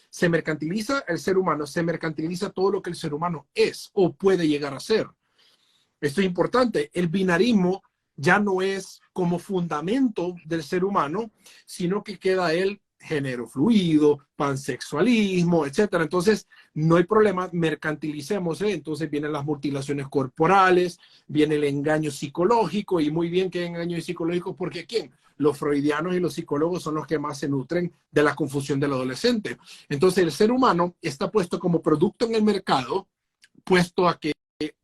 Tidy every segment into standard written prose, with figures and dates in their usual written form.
Se mercantiliza el ser humano, se mercantiliza todo lo que el ser humano es o puede llegar a ser. Esto es importante. El binarismo ya no es como fundamento del ser humano, sino que queda el género fluido, pansexualismo, etcétera. Entonces, no hay problema, mercantilicemos, ¿eh? Entonces vienen las mutilaciones corporales, viene el engaño psicológico, y muy bien que hay engaño psicológico, porque ¿quién? Los freudianos y los psicólogos son los que más se nutren de la confusión del adolescente. Entonces, el ser humano está puesto como producto en el mercado, puesto a que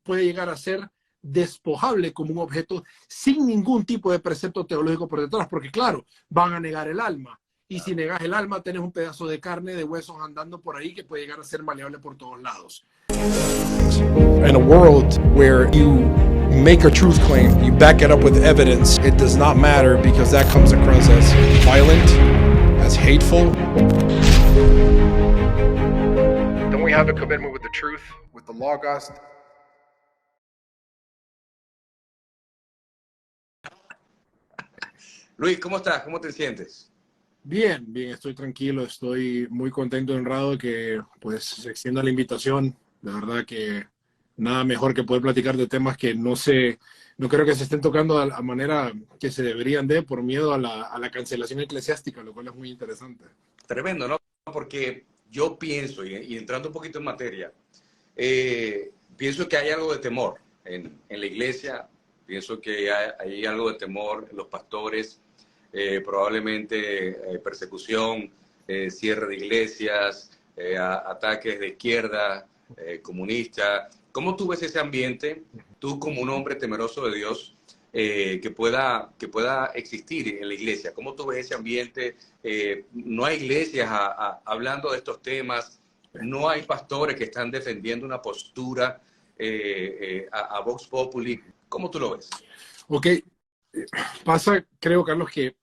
puede llegar a ser despojable como un objeto sin ningún tipo de precepto teológico por detrás, porque claro, van a negar el alma. Y si negas el alma, tenés un pedazo de carne, de huesos andando por ahí que puede llegar a ser maleable por todos lados. In a world where you make a truth claim, you back it up with evidence, it does not matter because that comes across as violent, as hateful. Don't we have a commitment with the truth, with the Logos? Luis, ¿cómo estás? ¿Cómo te sientes? Bien, bien, estoy tranquilo, estoy muy contento y honrado que pues se extienda la invitación. De verdad que nada mejor que poder platicar de temas que no creo que se estén tocando a la manera que se deberían por miedo a la cancelación eclesiástica, lo cual es muy interesante. Tremendo, ¿no? Porque yo pienso, y entrando un poquito en materia, pienso que hay algo de temor en la iglesia, pienso que hay algo de temor en los pastores, probablemente persecución, cierre de iglesias, ataques de izquierda, comunista. ¿Cómo tú ves ese ambiente, tú como un hombre temeroso de Dios, que pueda existir en la iglesia? ¿Cómo tú ves ese ambiente? No hay iglesias hablando de estos temas, no hay pastores que están defendiendo una postura a Vox Populi. ¿Cómo tú lo ves? Ok, pasa, creo, Carlos, que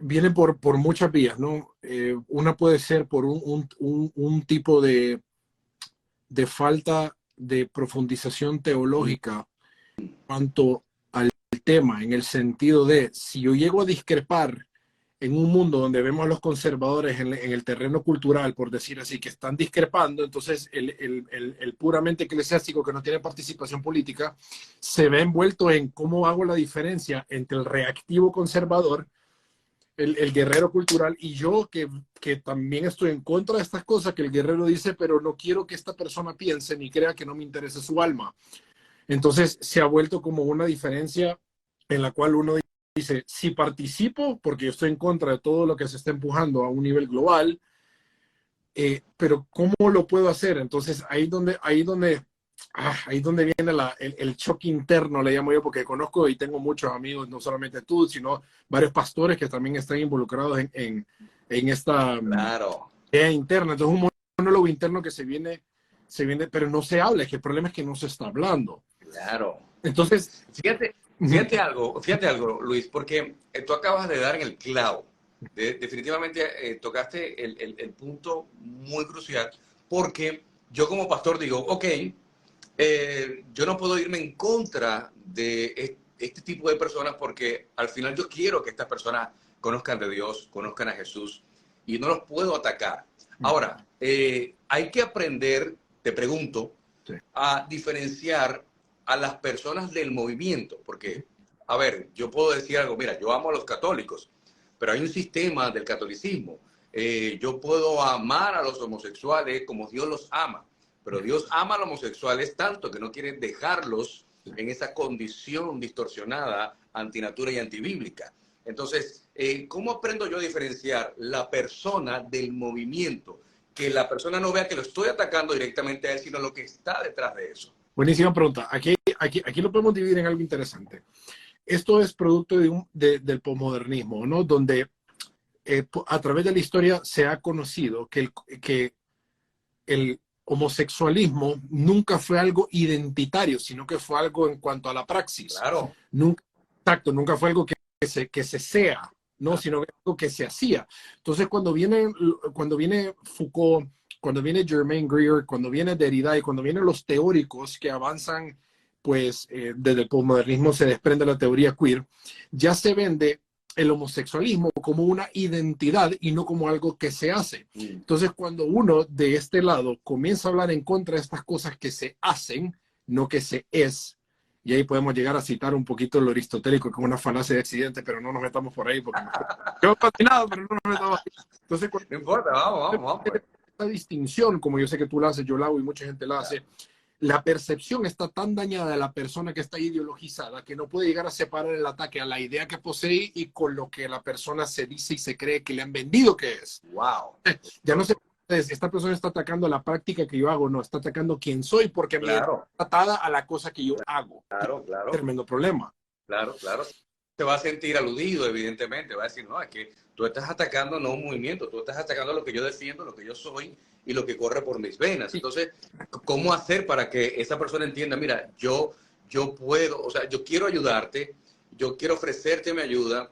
viene por muchas vías, ¿no? Una puede ser por un tipo de falta de profundización teológica cuanto al tema, en el sentido de, si yo llego a discrepar en un mundo donde vemos a los conservadores en el terreno cultural, por decir así, que están discrepando, entonces el puramente eclesiástico que no tiene participación política se ve envuelto en cómo hago la diferencia entre el reactivo conservador, el guerrero cultural, y yo que también estoy en contra de estas cosas que el guerrero dice, pero no quiero que esta persona piense ni crea que no me interesa su alma. Entonces se ha vuelto como una diferencia en la cual uno dice, si participo, porque yo estoy en contra de todo lo que se está empujando a un nivel global, pero ¿cómo lo puedo hacer? Entonces ahí donde viene el choque interno, le llamo yo, porque conozco y tengo muchos amigos, no solamente tú, sino varios pastores que también están involucrados en esta idea interna. Entonces un monólogo interno que se viene, pero no se habla, es que el problema es que no se está hablando. Claro. Entonces, fíjate algo, Luis, porque tú acabas de dar en el clavo. Definitivamente tocaste el punto muy crucial, porque yo como pastor digo, ok, yo no puedo irme en contra de este tipo de personas, porque al final yo quiero que estas personas conozcan de Dios, conozcan a Jesús, y no los puedo atacar. Ahora, hay que aprender, te pregunto, a diferenciar a las personas del movimiento, porque, a ver, yo puedo decir algo, mira, yo amo a los católicos, pero hay un sistema del catolicismo. Yo puedo amar a los homosexuales como Dios los ama, pero Dios ama a los homosexuales tanto que no quiere dejarlos en esa condición distorsionada, antinatura y antibíblica. Entonces, ¿cómo aprendo yo a diferenciar la persona del movimiento? Que la persona no vea que lo estoy atacando directamente a él, sino lo que está detrás de eso. Buenísima pregunta. Aquí lo podemos dividir en algo interesante. Esto es producto del posmodernismo, ¿no? Donde a través de la historia se ha conocido que el homosexualismo nunca fue algo identitario, sino que fue algo en cuanto a la praxis. Claro. Nunca fue algo que se sea, ¿no? Sino algo que se hacía. Entonces, cuando viene Foucault, cuando viene Germain Greer, cuando viene Derrida y cuando vienen los teóricos que avanzan, pues desde el posmodernismo se desprende la teoría queer, ya se vende el homosexualismo como una identidad y no como algo que se hace. Entonces, cuando uno de este lado comienza a hablar en contra de estas cosas que se hacen, no que se es, y ahí podemos llegar a citar un poquito lo aristotélico, que es una falacia de accidente, pero no nos metamos por ahí, porque yo he patinado, pero no nos metamos ahí. Entonces, no importa, vamos. Esta distinción, como yo sé que tú la haces, yo la hago y mucha gente la hace, la percepción está tan dañada de la persona que está ideologizada que no puede llegar a separar el ataque a la idea que posee y con lo que la persona se dice y se cree que le han vendido que es. Wow. Ya no sé, esta persona está atacando la práctica que yo hago, no, está atacando quién soy porque me Claro. está atada a la cosa que yo hago. Claro. Tremendo problema. Claro. Se va a sentir aludido, evidentemente. Va a decir, no, es que tú estás atacando no un movimiento, tú estás atacando lo que yo defiendo, lo que yo soy y lo que corre por mis venas. Entonces, ¿cómo hacer para que esa persona entienda, mira, yo puedo, o sea, yo quiero ayudarte, yo quiero ofrecerte mi ayuda,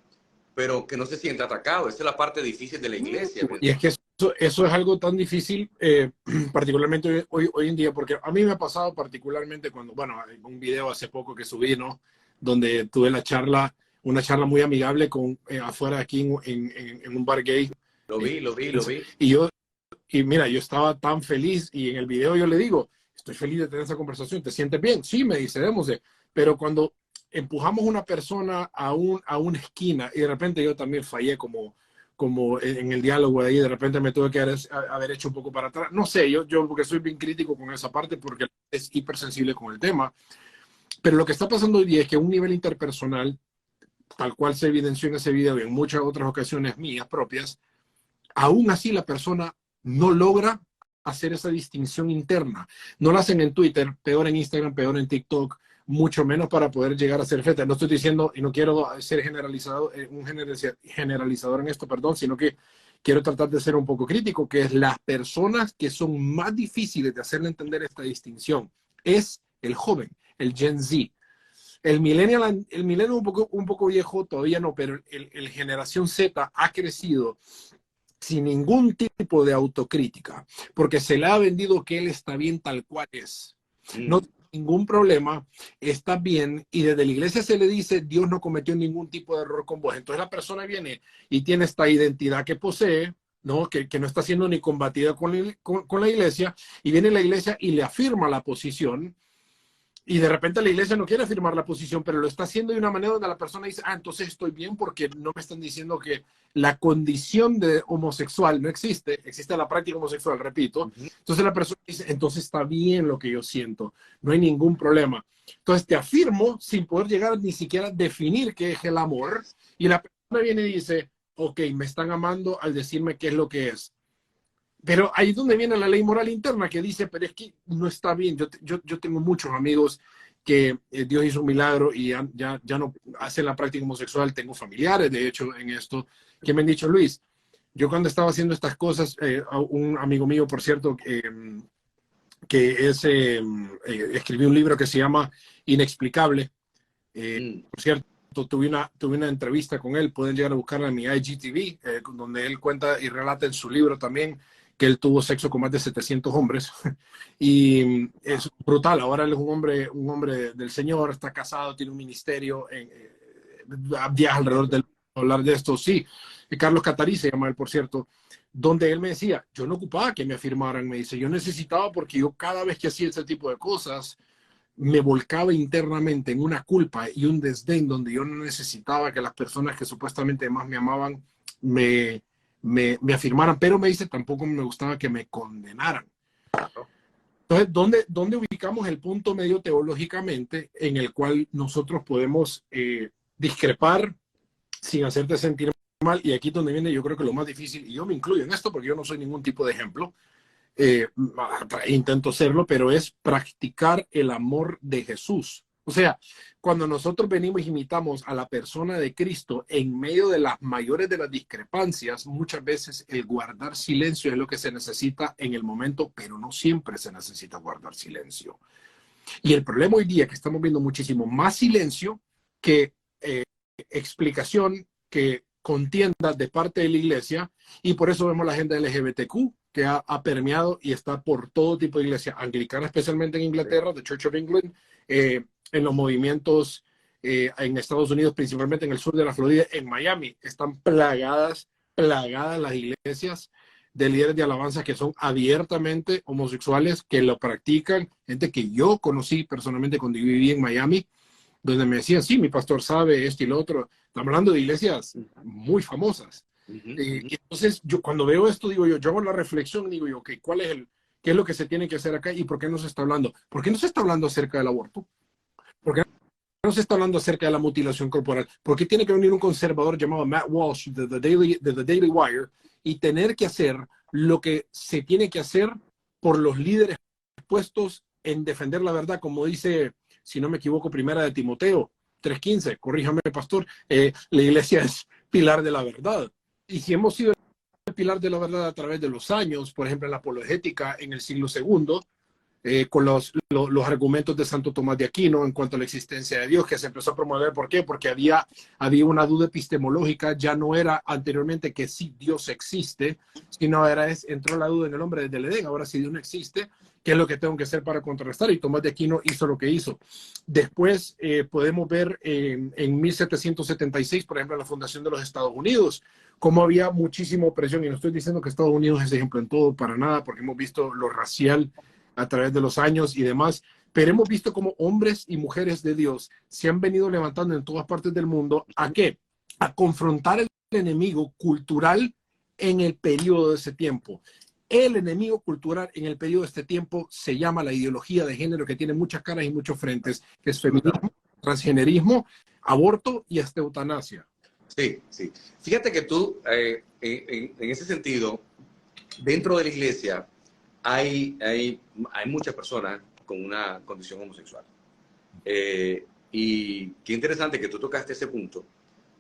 pero que no se sienta atacado? Esa es la parte difícil de la iglesia. Y es que eso es algo tan difícil, particularmente hoy en día, porque a mí me ha pasado particularmente cuando, bueno, un video hace poco que subí, ¿no? Donde tuve una charla muy amigable afuera aquí en un bar gay. Lo vi. Y mira, yo estaba tan feliz y en el video yo le digo, estoy feliz de tener esa conversación, ¿te sientes bien? Sí, me dice, démosle. Pero cuando empujamos una persona a una esquina y de repente yo también fallé como en el diálogo ahí, de repente me tuve que haber hecho un poco para atrás. No sé, yo porque soy bien crítico con esa parte porque es hipersensible con el tema. Pero lo que está pasando hoy día es que a un nivel interpersonal, tal cual se evidenció en ese video y en muchas otras ocasiones mías propias, aún así la persona no logra hacer esa distinción interna. No la hacen en Twitter, peor en Instagram, peor en TikTok, mucho menos para poder llegar a ser feta. No estoy diciendo, y no quiero ser generalizador en esto, perdón, sino que quiero tratar de ser un poco crítico, que es las personas que son más difíciles de hacerle entender esta distinción. Es el joven, el Gen Z. El millennial un poco viejo, todavía no, pero el generación Z ha crecido sin ningún tipo de autocrítica, porque se le ha vendido que él está bien tal cual es. No tiene ningún problema, está bien, y desde la iglesia se le dice, Dios no cometió ningún tipo de error con vos. Entonces la persona viene y tiene esta identidad que posee, ¿no? Que no está siendo ni combatida con la iglesia, y viene la iglesia y le afirma la posición. Y de repente la iglesia no quiere afirmar la posición, pero lo está haciendo de una manera donde la persona dice, entonces estoy bien porque no me están diciendo que la condición de homosexual no existe, existe la práctica homosexual, repito. Entonces la persona dice, entonces está bien lo que yo siento, no hay ningún problema. Entonces te afirmo sin poder llegar ni siquiera a definir qué es el amor, y la persona viene y dice, ok, me están amando al decirme qué es lo que es. Pero ahí es donde viene la ley moral interna que dice, pero es que no está bien. Yo tengo muchos amigos que Dios hizo un milagro y ya no hacen la práctica homosexual. Tengo familiares, de hecho, en esto, que me han dicho, Luis, yo cuando estaba haciendo estas cosas, un amigo mío, por cierto, que escribió un libro que se llama Inexplicable. Por cierto, tuve una entrevista con él, pueden llegar a buscarla en mi IGTV, donde él cuenta y relata en su libro también que él tuvo sexo con más de 700 hombres. Y es brutal. Ahora él es un hombre del Señor, está casado, tiene un ministerio, viaja alrededor del mundo a hablar de esto. Sí, Carlos Catarí se llama él, por cierto, donde él me decía, yo no ocupaba que me afirmaran, me dice, yo necesitaba porque yo cada vez que hacía ese tipo de cosas, me volcaba internamente en una culpa y un desdén donde yo no necesitaba que las personas que supuestamente más me amaban me afirmaran, pero me dice, tampoco me gustaba que me condenaran. Entonces, ¿dónde ubicamos el punto medio teológicamente en el cual nosotros podemos discrepar sin hacerte sentir mal? Y aquí es donde viene, yo creo que lo más difícil, y yo me incluyo en esto porque yo no soy ningún tipo de ejemplo, intento serlo, pero es practicar el amor de Jesús. O sea, cuando nosotros venimos y imitamos a la persona de Cristo en medio de las mayores de las discrepancias, muchas veces el guardar silencio es lo que se necesita en el momento, pero no siempre se necesita guardar silencio. Y el problema hoy día es que estamos viendo muchísimo más silencio que explicación, que contienda de parte de la iglesia, y por eso vemos la agenda LGBTQ que ha permeado y está por todo tipo de iglesia, anglicana especialmente en Inglaterra, The Church of England, en los movimientos en Estados Unidos, principalmente en el sur de la Florida, en Miami, están plagadas las iglesias de líderes de alabanza que son abiertamente homosexuales, que lo practican, gente que yo conocí personalmente cuando yo viví en Miami, donde me decían, sí, mi pastor sabe esto y lo otro. Estamos hablando de iglesias muy famosas. Y entonces, yo cuando veo esto, digo yo hago la reflexión, digo yo, okay, ¿qué es lo que se tiene que hacer acá y por qué no se está hablando? ¿Por qué no se está hablando acerca del aborto? ¿Por qué no se está hablando acerca de la mutilación corporal? ¿Por qué tiene que venir un conservador llamado Matt Walsh de The Daily Wire y tener que hacer lo que se tiene que hacer por los líderes puestos en defender la verdad, como dice, si no me equivoco, primera de Timoteo 3:15, corríjame, pastor, la iglesia es pilar de la verdad. Y si hemos sido el pilar de la verdad a través de los años, por ejemplo, en la apologética en el siglo II, con los argumentos de Santo Tomás de Aquino en cuanto a la existencia de Dios, que se empezó a promover. ¿Por qué? Porque había una duda epistemológica. Ya no era anteriormente que sí Dios existe, sino entró la duda en el hombre desde el Edén. Ahora, si Dios no existe, ¿qué es lo que tengo que hacer para contrarrestar? Y Tomás de Aquino hizo lo que hizo. Después podemos ver en 1776, por ejemplo, en la fundación de los Estados Unidos, cómo había muchísima opresión. Y no estoy diciendo que Estados Unidos es ejemplo en todo, para nada, porque hemos visto lo racial a través de los años y demás, pero hemos visto cómo hombres y mujeres de Dios se han venido levantando en todas partes del mundo. ¿A qué? A confrontar el enemigo cultural en el periodo de ese tiempo. El enemigo cultural en el periodo de este tiempo se llama la ideología de género, que tiene muchas caras y muchos frentes, que es feminismo, transgenerismo, aborto y hasta eutanasia. Sí, sí. Fíjate que tú, en ese sentido, dentro de la iglesia, hay muchas personas con una condición homosexual. Y qué interesante que tú tocaste ese punto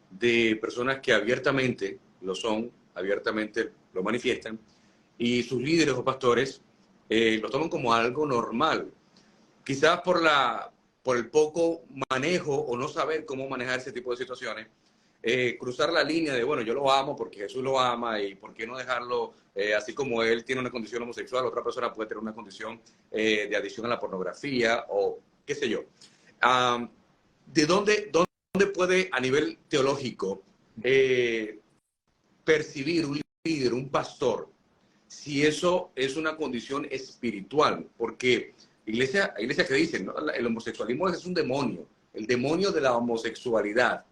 de personas que abiertamente lo son, abiertamente lo manifiestan, y sus líderes o pastores lo toman como algo normal. Quizás por el poco manejo o no saber cómo manejar ese tipo de situaciones, cruzar la línea de, bueno, yo lo amo porque Jesús lo ama y por qué no dejarlo, así como él tiene una condición homosexual, otra persona puede tener una condición de adicción a la pornografía o qué sé yo. ¿De dónde puede a nivel teológico percibir un líder, un pastor, si eso es una condición espiritual? Porque iglesia que dicen, ¿no? El homosexualismo es un demonio, el demonio de la homosexualidad.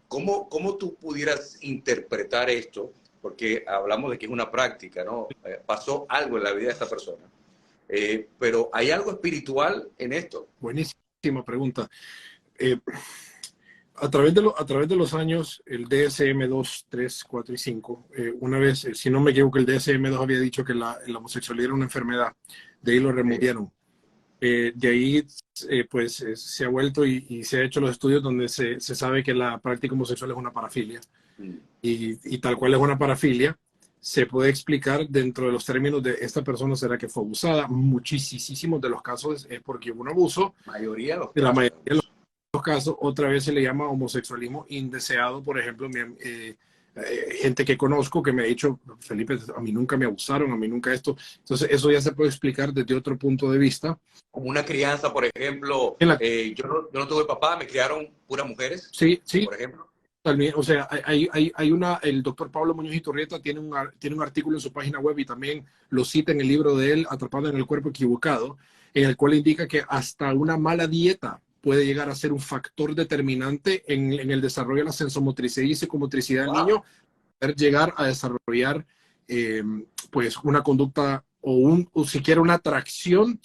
¿Cómo tú pudieras interpretar esto? Porque hablamos de que es una práctica, ¿no? Pasó algo en la vida de esta persona. Pero ¿hay algo espiritual en esto? Buenísima pregunta. A través de los años, el DSM-2, 3, 4 y 5, una vez, si no me equivoco, el DSM-2 había dicho que la homosexualidad era una enfermedad. De ahí lo removieron. De ahí, pues, se ha vuelto y se ha hecho los estudios donde se sabe que la práctica homosexual es una parafilia. Y tal cual es una parafilia, se puede explicar dentro de los términos de esta persona será que fue abusada. Muchísimos de los casos es porque hubo un abuso. La mayoría de los casos, otra vez se le llama homosexualismo indeseado. Por ejemplo, gente que conozco que me ha dicho, Felipe, a mí nunca me abusaron, a mí nunca esto. Entonces, eso ya se puede explicar desde otro punto de vista. Como una crianza, por ejemplo, yo no tuve papá, me criaron puras mujeres. Sí. Por ejemplo. También, o sea, el doctor Pablo Muñoz Iturrieta tiene un artículo en su página web y también lo cita en el libro de él, Atrapado en el cuerpo equivocado, en el cual indica que hasta una mala dieta puede llegar a ser un factor determinante en el desarrollo de la sensomotricidad y psicomotricidad del niño, poder llegar a desarrollar pues una conducta o siquiera una atracción,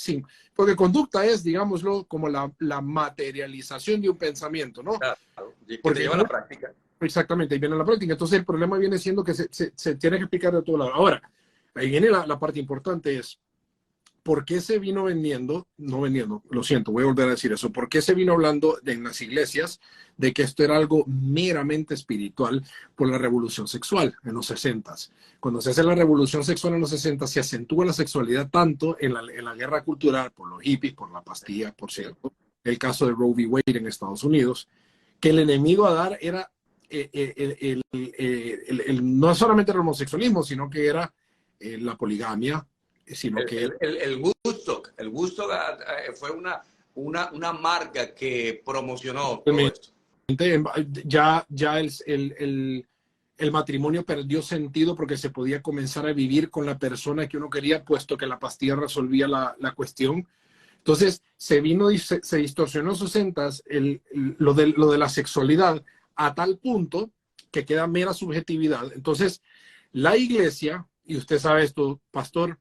porque conducta es, digámoslo, como la materialización de un pensamiento, ¿no? Claro, porque te lleva a la práctica. Exactamente, ahí viene la práctica. Entonces el problema viene siendo que se tiene que explicar de todo lado. Ahora, ahí viene la parte importante es, ¿por qué se vino lo siento, voy a volver a decir eso, ¿por qué se vino hablando en las iglesias de que esto era algo meramente espiritual por la revolución sexual en los 60s? Cuando se hace la revolución sexual en los 60 se acentúa la sexualidad tanto en la guerra cultural por los hippies, por la pastilla, por cierto, el caso de Roe v. Wade en Estados Unidos, que el enemigo a dar era no solamente el homosexualismo, sino que era la poligamia, sino que el Woodstock fue una marca que promocionó todo esto. Ya el matrimonio perdió sentido porque se podía comenzar a vivir con la persona que uno quería, puesto que la pastilla resolvía la cuestión. Entonces se vino y se distorsionó en sus sentas lo de la sexualidad a tal punto que queda mera subjetividad. Entonces la iglesia, y usted sabe esto, pastor,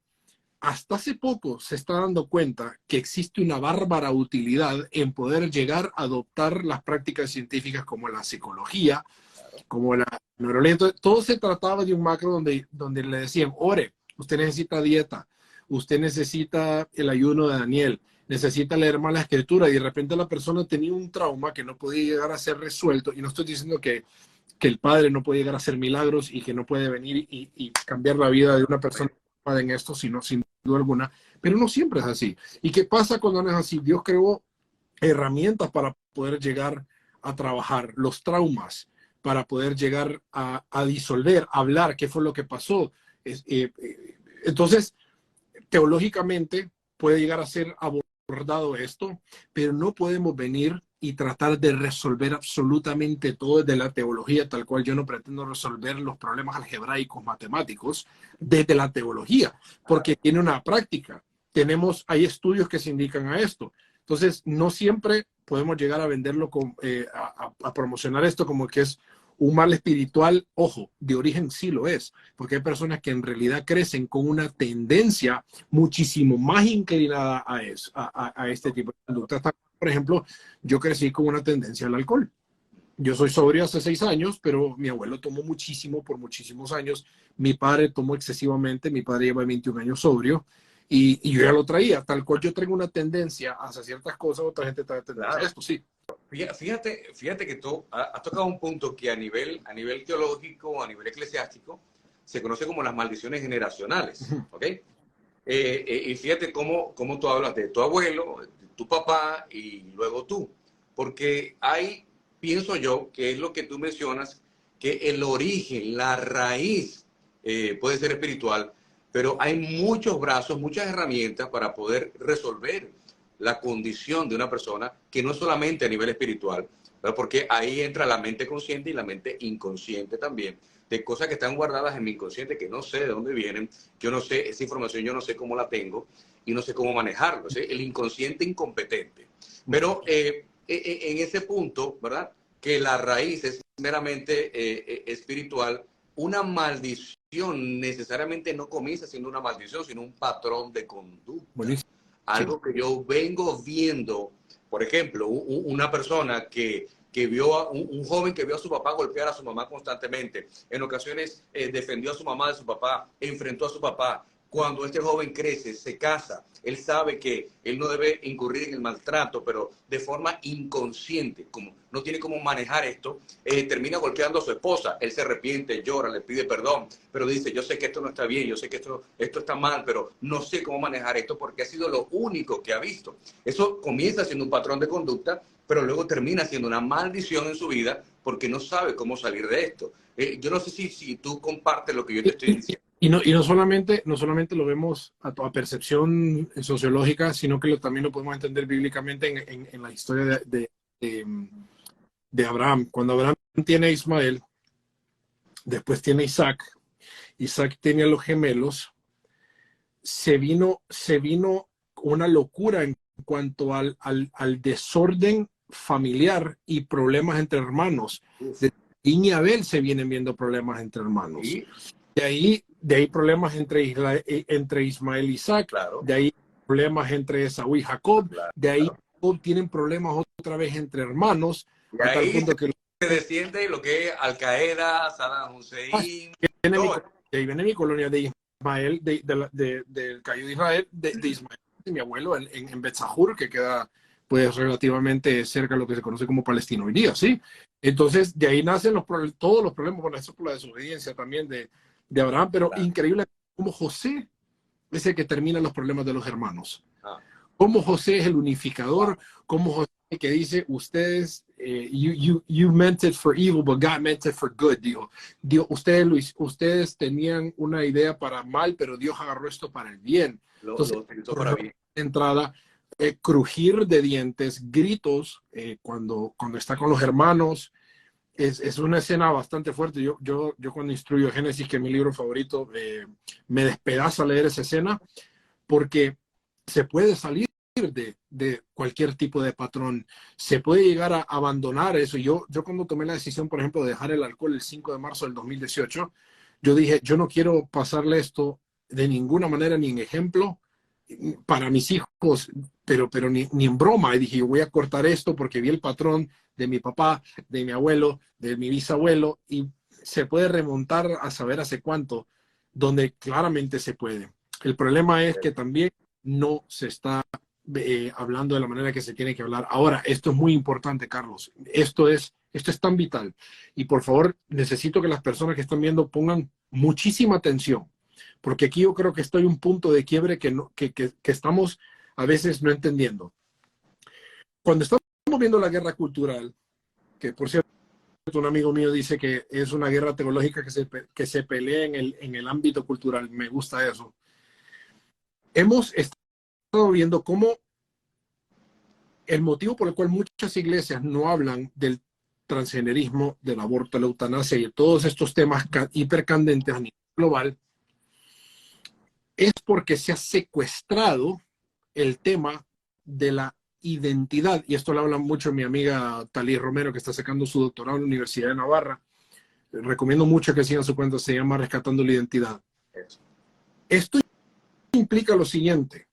hasta hace poco se está dando cuenta que existe una bárbara utilidad en poder llegar a adoptar las prácticas científicas como la psicología, como la neurología. Todo se trataba de un macro donde le decían, ore, usted necesita dieta, usted necesita el ayuno de Daniel, necesita leer más la escritura, y de repente la persona tenía un trauma que no podía llegar a ser resuelto. Y no estoy diciendo que el padre no puede llegar a hacer milagros y que no puede venir y cambiar la vida de una persona en esto, sino sin duda alguna, pero no siempre es así. ¿Y qué pasa cuando no es así? Dios creó herramientas para poder llegar a trabajar los traumas, para poder llegar a disolver, a hablar qué fue lo que pasó. Entonces, teológicamente puede llegar a ser abordado esto, pero no podemos venir y tratar de resolver absolutamente todo desde la teología, tal cual yo no pretendo resolver los problemas algebraicos matemáticos desde la teología, porque tiene una práctica. Hay estudios que se indican a esto. Entonces, no siempre podemos llegar a venderlo, a promocionar esto como que es un mal espiritual. Ojo, de origen sí lo es, porque hay personas que en realidad crecen con una tendencia muchísimo más inclinada a este tipo de conductas. Por ejemplo, yo crecí con una tendencia al alcohol. Yo soy sobrio hace 6 años, pero mi abuelo tomó muchísimo por muchísimos años. Mi padre tomó excesivamente. Mi padre lleva 21 años sobrio. Y yo ya lo traía. Tal cual yo tengo una tendencia hacia ciertas cosas, otra gente trae tendencia a esto, sí. Fíjate que tú has tocado un punto que a nivel teológico, a nivel eclesiástico, se conoce como las maldiciones generacionales, ¿ok? Y fíjate cómo tú hablas de tu abuelo, de tu papá y luego tú. Porque pienso yo, que es lo que tú mencionas, que el origen, la raíz puede ser espiritual, pero hay muchos brazos, muchas herramientas para poder resolver la condición de una persona, que no solamente a nivel espiritual, ¿verdad? Porque ahí entra la mente consciente y la mente inconsciente también, de cosas que están guardadas en mi inconsciente, que no sé de dónde vienen, yo no sé, esa información yo no sé cómo la tengo y no sé cómo manejarlo, ¿sí? El inconsciente incompetente. Pero en ese punto, ¿verdad? Que la raíz es meramente espiritual. Una maldición necesariamente no comienza siendo una maldición, sino un patrón de conducta. Buenísimo. Algo que yo vengo viendo, por ejemplo, una persona que vio un joven que vio a su papá golpear a su mamá constantemente. En ocasiones defendió a su mamá de su papá, enfrentó a su papá. Cuando este joven crece, se casa, él sabe que él no debe incurrir en el maltrato, pero de forma inconsciente, como no tiene cómo manejar esto, termina golpeando a su esposa. Él se arrepiente, llora, le pide perdón, pero dice, yo sé que esto no está bien, yo sé que esto está mal, pero no sé cómo manejar esto porque ha sido lo único que ha visto. Eso comienza siendo un patrón de conducta, pero luego termina siendo una maldición en su vida porque no sabe cómo salir de esto. Yo no sé si tú compartes lo que yo te estoy diciendo. Y no solamente lo vemos a percepción sociológica, sino que también lo podemos entender bíblicamente en la historia de Abraham. Cuando Abraham tiene a Ismael, después tiene a Isaac tiene a los gemelos, se vino una locura en cuanto al desorden familiar y problemas entre hermanos. De Caín y Abel se vienen viendo problemas entre hermanos. ¿Sí? De ahí problemas entre Ismael y Isaac, Claro. De ahí problemas entre Esaú y Jacob, Claro. De ahí tienen problemas otra vez entre hermanos, Y a tal ahí punto que se desciende lo que es Al-Qaeda, Saddam Hussein. de ahí viene mi colonia de Ismael, del Cayo de Israel, de Ismael, de mi abuelo, en Betzahur, que queda pues relativamente cerca de lo que se conoce como Palestina hoy día, ¿sí? Entonces, de ahí nacen todos los problemas, bueno, eso por la desobediencia también de Abraham, pero Claro. increíble como José es el que termina los problemas de los hermanos. Ah. Como José es el unificador, como José que dice, ustedes, you meant it for evil, but God meant it for good, dijo. Ustedes tenían una idea para mal, pero Dios agarró esto para el bien. Entonces, Lo utilizó para bien. entrada, crujir de dientes, gritos, cuando está con los hermanos. Es una escena bastante fuerte. Yo cuando instruyo Génesis, que es mi libro favorito, me despedaza leer esa escena porque se puede salir de cualquier tipo de patrón. Se puede llegar a abandonar eso. Yo cuando tomé la decisión, por ejemplo, de dejar el alcohol el 5 de marzo del 2018, yo dije, yo no quiero pasarle esto de ninguna manera, ni en ejemplo, para mis hijos, pero ni en broma. Y dije, yo voy a cortar esto porque vi el patrón de mi papá, de mi abuelo, de mi bisabuelo, y se puede remontar a saber hace cuánto, donde claramente se puede. El problema es que también no se está hablando de la manera que se tiene que hablar. Ahora, esto es muy importante, Carlos. Esto es tan vital. Y por favor, necesito que las personas que están viendo pongan muchísima atención, porque aquí yo creo que estoy en un punto de quiebre que estamos a veces no entendiendo. Cuando estamos viendo la guerra cultural, que por cierto, un amigo mío dice que es una guerra teológica que se pelea en el ámbito cultural. Me gusta eso. Hemos estado viendo cómo el motivo por el cual muchas iglesias no hablan del transgenerismo, del aborto, la eutanasia y de todos estos temas hipercandentes a nivel global es porque se ha secuestrado el tema de la identidad. Y esto lo habla mucho mi amiga Talí Romero, que está sacando su doctorado en la Universidad de Navarra. Recomiendo mucho que sigan su cuenta, se llama Rescatando la Identidad. Esto implica lo siguiente.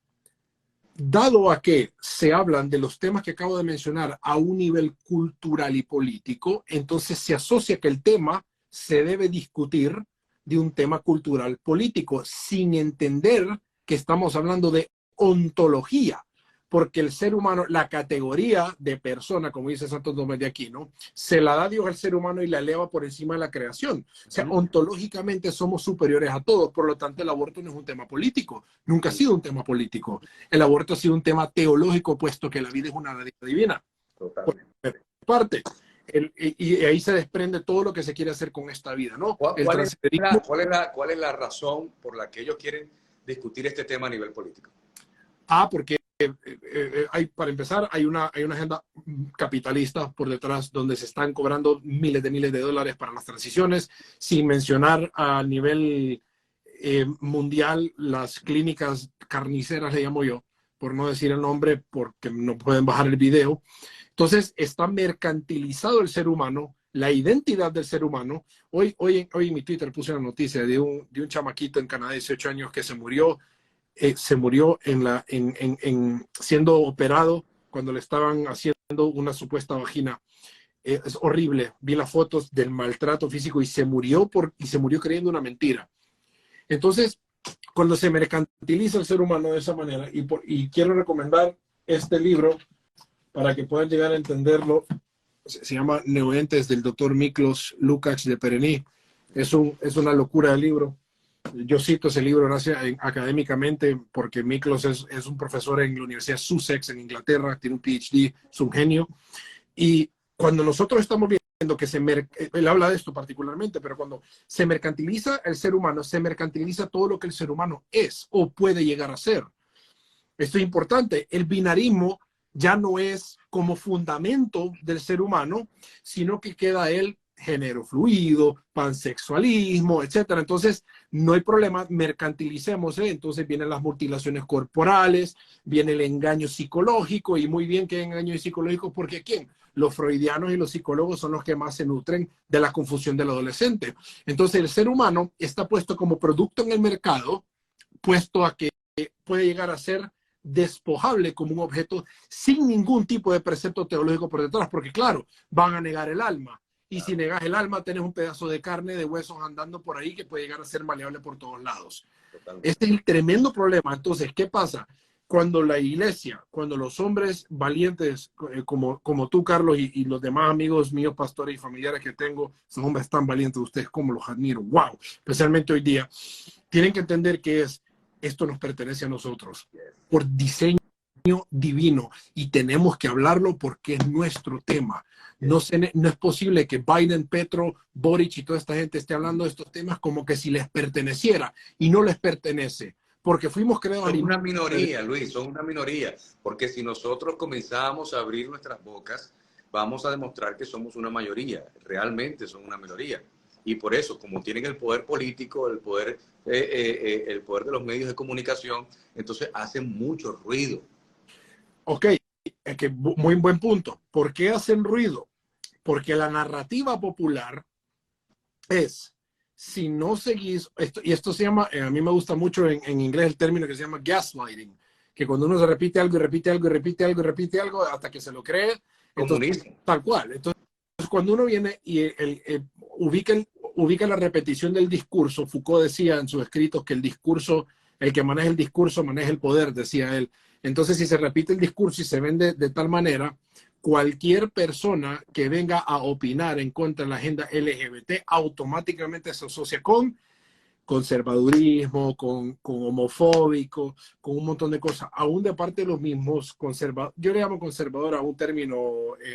Dado a que se hablan de los temas que acabo de mencionar a un nivel cultural y político, entonces se asocia que el tema se debe discutir de un tema cultural político, sin entender que estamos hablando de ontología, porque el ser humano, la categoría de persona, como dice Santo Tomás de Aquino, se la da Dios al ser humano y la eleva por encima de la creación. O sea, ontológicamente somos superiores a todos, por lo tanto el aborto no es un tema político, nunca ha sido un tema político. El aborto ha sido un tema teológico, puesto que la vida es una realidad divina. Totalmente. Por parte. Y ahí se desprende todo lo que se quiere hacer con esta vida, ¿no? ¿Cuál es la razón por la que ellos quieren discutir este tema a nivel político? Porque para empezar, hay una agenda capitalista por detrás donde se están cobrando miles de dólares para las transiciones, sin mencionar a nivel mundial las clínicas carniceras, le llamo yo, por no decir el nombre porque no pueden bajar el video. Entonces está mercantilizado el ser humano, la identidad del ser humano. Hoy en mi Twitter puse una noticia de un chamaquito en Canadá de 18 años que se murió siendo operado cuando le estaban haciendo una supuesta vagina. Es horrible. Vi las fotos del maltrato físico y se murió creyendo una mentira. Entonces, cuando se mercantiliza el ser humano de esa manera, y quiero recomendar este libro para que puedan llegar a entenderlo, se llama Neoentes, del doctor Miklos Lukács de Perení. Es una locura el libro. Yo cito ese libro académicamente porque Miklos es un profesor en la Universidad Sussex en Inglaterra, tiene un PhD, es un genio. Y cuando nosotros estamos viendo que él habla de esto particularmente, pero cuando se mercantiliza el ser humano, se mercantiliza todo lo que el ser humano es o puede llegar a ser. Esto es importante. El binarismo ya no es como fundamento del ser humano, sino que queda el género fluido, pansexualismo, etcétera. Entonces, no hay problema, mercantilicemos, entonces vienen las mutilaciones corporales, viene el engaño psicológico, y muy bien que hay engaños psicológicos, porque ¿quién? Los freudianos y los psicólogos son los que más se nutren de la confusión del adolescente. Entonces, el ser humano está puesto como producto en el mercado, puesto a que puede llegar a ser despojable como un objeto sin ningún tipo de precepto teológico por detrás, porque claro, van a negar el alma. Y si negas el alma, tenés un pedazo de carne, de huesos andando por ahí que puede llegar a ser maleable por todos lados. Totalmente. Este es el tremendo problema. Entonces, ¿qué pasa? Cuando la iglesia, cuando los hombres valientes como tú, Carlos, y los demás amigos míos, pastores y familiares que tengo, son hombres tan valientes, ustedes como los admiro, wow, especialmente hoy día, tienen que entender que esto nos pertenece a nosotros por diseño divino, y tenemos que hablarlo porque es nuestro tema. No es posible que Biden, Petro, Boric y toda esta gente esté hablando de estos temas como que si les perteneciera, y no les pertenece. porque fuimos creados Son a una minoría, Luis, son una minoría. Porque si nosotros comenzamos a abrir nuestras bocas, vamos a demostrar que somos una mayoría. Realmente son una minoría. Y por eso, como tienen el poder político, el poder de los medios de comunicación, entonces hacen mucho ruido. Ok, es que muy buen punto. ¿Por qué hacen ruido? Porque la narrativa popular es, si no seguís, y esto se llama, a mí me gusta mucho en inglés el término que se llama gaslighting, que cuando uno se repite algo y repite algo y repite algo y repite algo hasta que se lo cree, entonces, Comunismo. tal cual. Entonces, cuando uno viene y ubica la repetición del discurso, Foucault decía en sus escritos que el discurso, el que maneja el discurso maneja el poder, decía él. Entonces, si se repite el discurso y se vende de tal manera, cualquier persona que venga a opinar en contra de la agenda LGBT automáticamente se asocia con conservadurismo, con homofóbico, con un montón de cosas, aún de parte de los mismos conservadores. Yo le llamo conservador a un término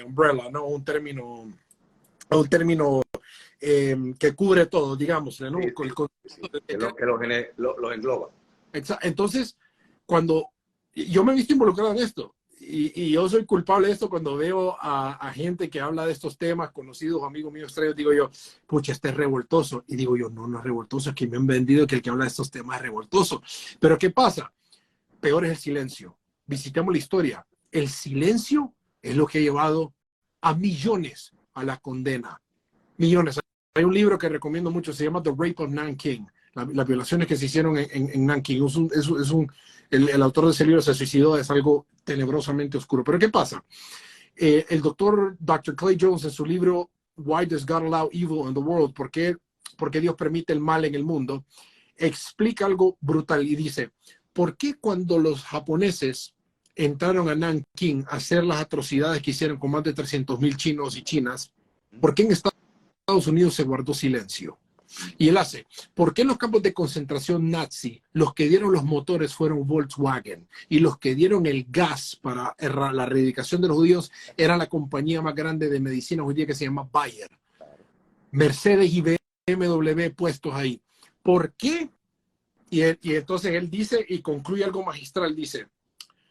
umbrella, ¿no? Un término que cubre todo, digamos, ¿no? Sí, sí, sí. Que los engloba. Entonces, cuando yo me he visto involucrado en esto, y yo soy culpable de esto cuando veo a gente que habla de estos temas, conocidos, amigos míos, digo yo, pucha, este es revoltoso. Y digo yo, no, no es revoltoso, es que me han vendido que el que habla de estos temas es revoltoso. Pero ¿qué pasa? Peor es el silencio. Visitemos la historia. El silencio es lo que ha llevado a millones a la condena. Millones. Hay un libro que recomiendo mucho, se llama The Rape of Nanking, las violaciones que se hicieron en Nanking. El autor de ese libro se suicidó, es algo tenebrosamente oscuro. Pero ¿qué pasa? El Dr. Clay Jones, en su libro Why Does God Allow Evil in the World? ¿Por qué Dios permite el mal en el mundo? Explica algo brutal y dice, ¿por qué cuando los japoneses entraron a Nanking a hacer las atrocidades que hicieron con más de 300,000 chinos y chinas, ¿por qué en Estados Unidos se guardó silencio? Y él hace, ¿por qué en los campos de concentración nazi los que dieron los motores fueron Volkswagen y los que dieron el gas para la erradicación de los judíos era la compañía más grande de medicina judía que se llama Bayer? Mercedes y BMW puestos ahí. ¿Por qué? Y entonces él dice y concluye algo magistral, dice,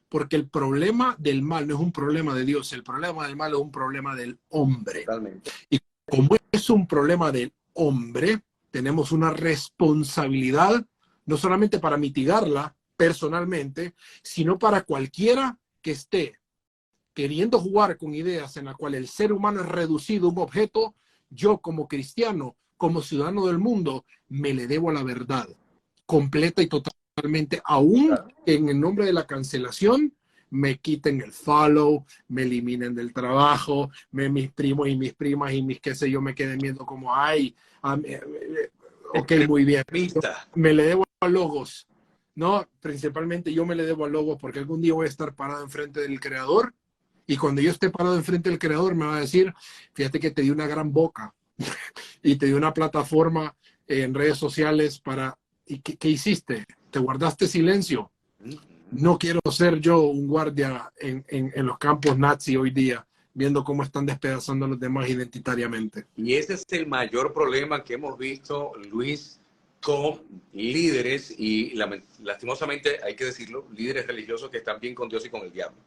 porque el problema del mal no es un problema de Dios, el problema del mal es un problema del hombre. Totalmente. Y como es un problema del hombre, tenemos una responsabilidad, no solamente para mitigarla personalmente, sino para cualquiera que esté queriendo jugar con ideas en la cual el ser humano es reducido a un objeto. Yo como cristiano, como ciudadano del mundo, me le debo a la verdad, completa y totalmente, aún en el nombre de la cancelación, me quiten el follow, me eliminen del trabajo, mis primos y mis primas y mis qué sé yo me queden viendo como, ay, ok, muy bien. Me le debo a Logos, ¿no? Principalmente yo me le debo a Logos porque algún día voy a estar parado enfrente del Creador y cuando yo esté parado enfrente del Creador me va a decir, fíjate que te di una gran boca y te di una plataforma en redes sociales para... ¿Y qué hiciste? ¿Te guardaste silencio? No quiero ser yo un guardia en los campos nazi hoy día, viendo cómo están despedazando a los demás identitariamente. Y ese es el mayor problema que hemos visto, Luis, con líderes y lastimosamente, hay que decirlo, líderes religiosos que están bien con Dios y con el diablo.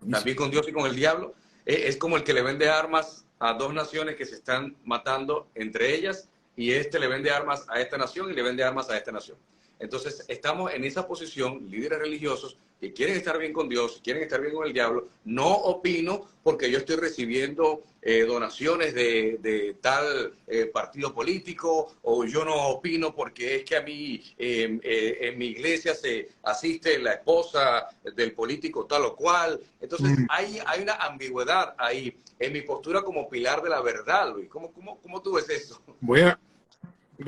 Están bien con Dios y con el diablo. Es como el que le vende armas a dos naciones que se están matando entre ellas y este le vende armas a esta nación y le vende armas a esta nación. Entonces, estamos en esa posición, líderes religiosos que quieren estar bien con Dios, quieren estar bien con el diablo. No opino porque yo estoy recibiendo donaciones de tal partido político, o yo no opino porque es que a mí en mi iglesia se asiste la esposa del político tal o cual. Entonces, hay una ambigüedad ahí en mi postura como pilar de la verdad, Luis. ¿Cómo tú ves eso? Voy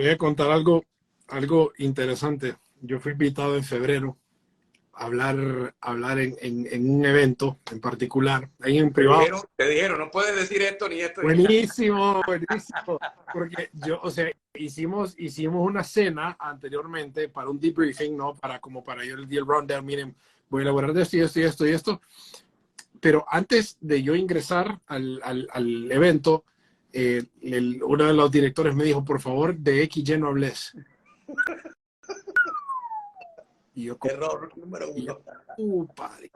a contar algo interesante. Yo fui invitado en febrero a hablar en un evento en particular, ahí en privado. Te dijeron, no puedes decir esto ni esto. Buenísimo, buenísimo. Porque hicimos una cena anteriormente para un debriefing, ¿no? Para yo el rundown, miren, voy a elaborar de esto y esto y esto y esto. Pero antes de yo ingresar al evento, uno de los directores me dijo, por favor, de XY no hables. Y yo, Error número y yo, uno. padre.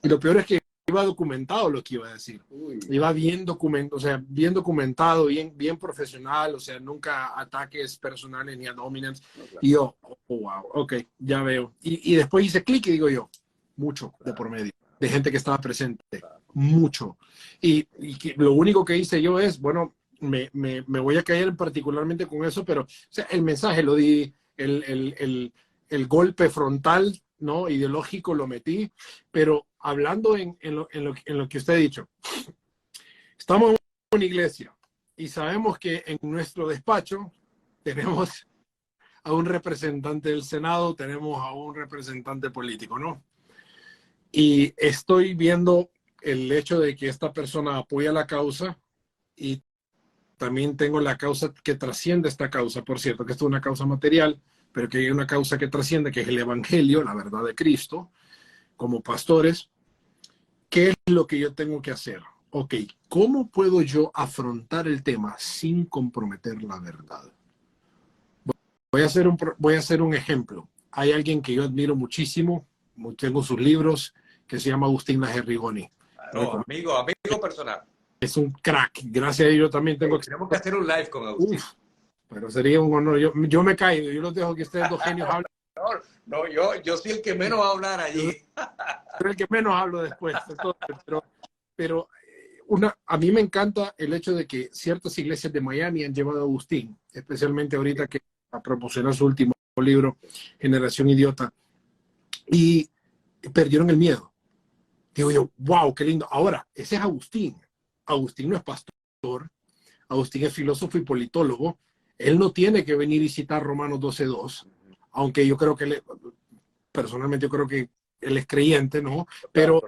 Y lo peor es que iba documentado lo que iba a decir. Uy. Iba bien documentado, o sea, bien documentado, bien profesional, o sea, nunca ataques personales ni ad hominem. No, claro. Y yo, oh, wow, ok, ya veo. Y después hice clic y digo yo, mucho de por medio, de gente que estaba presente, mucho. Y lo único que hice yo es, bueno, me voy a caer particularmente con eso, pero o sea, el mensaje lo di, el golpe frontal, ¿no? Ideológico lo metí, pero hablando en lo que usted ha dicho, estamos en una iglesia y sabemos que en nuestro despacho tenemos a un representante del Senado, tenemos a un representante político, ¿no? Y estoy viendo el hecho de que esta persona apoya la causa y también tengo la causa que trasciende esta causa, por cierto, que esto es una causa material, pero que hay una causa que trasciende, que es el Evangelio, la verdad de Cristo, como pastores. ¿Qué es lo que yo tengo que hacer? Ok, ¿cómo puedo yo afrontar el tema sin comprometer la verdad? Voy a hacer un ejemplo. Hay alguien que yo admiro muchísimo, tengo sus libros, que se llama Agustín Lajerrigoni. Claro, amigo personal. Es un crack. Gracias a ellos también tengo... Tenemos que hacer un live con Agustín. Uf, pero sería un honor. Yo me caigo, yo los dejo que ustedes dos genios hablen. No, yo soy el que menos va a hablar allí. Soy el que menos hablo después. Pero a mí me encanta el hecho de que ciertas iglesias de Miami han llevado a Agustín, especialmente ahorita que a promocionar su último libro, Generación Idiota, y perdieron el miedo. Digo yo, wow, qué lindo. Ahora, ese es Agustín. Agustín no es pastor, Agustín es filósofo y politólogo. Él no tiene que venir y citar Romanos 12:2, aunque yo creo que personalmente yo creo que él es creyente, ¿no? Pero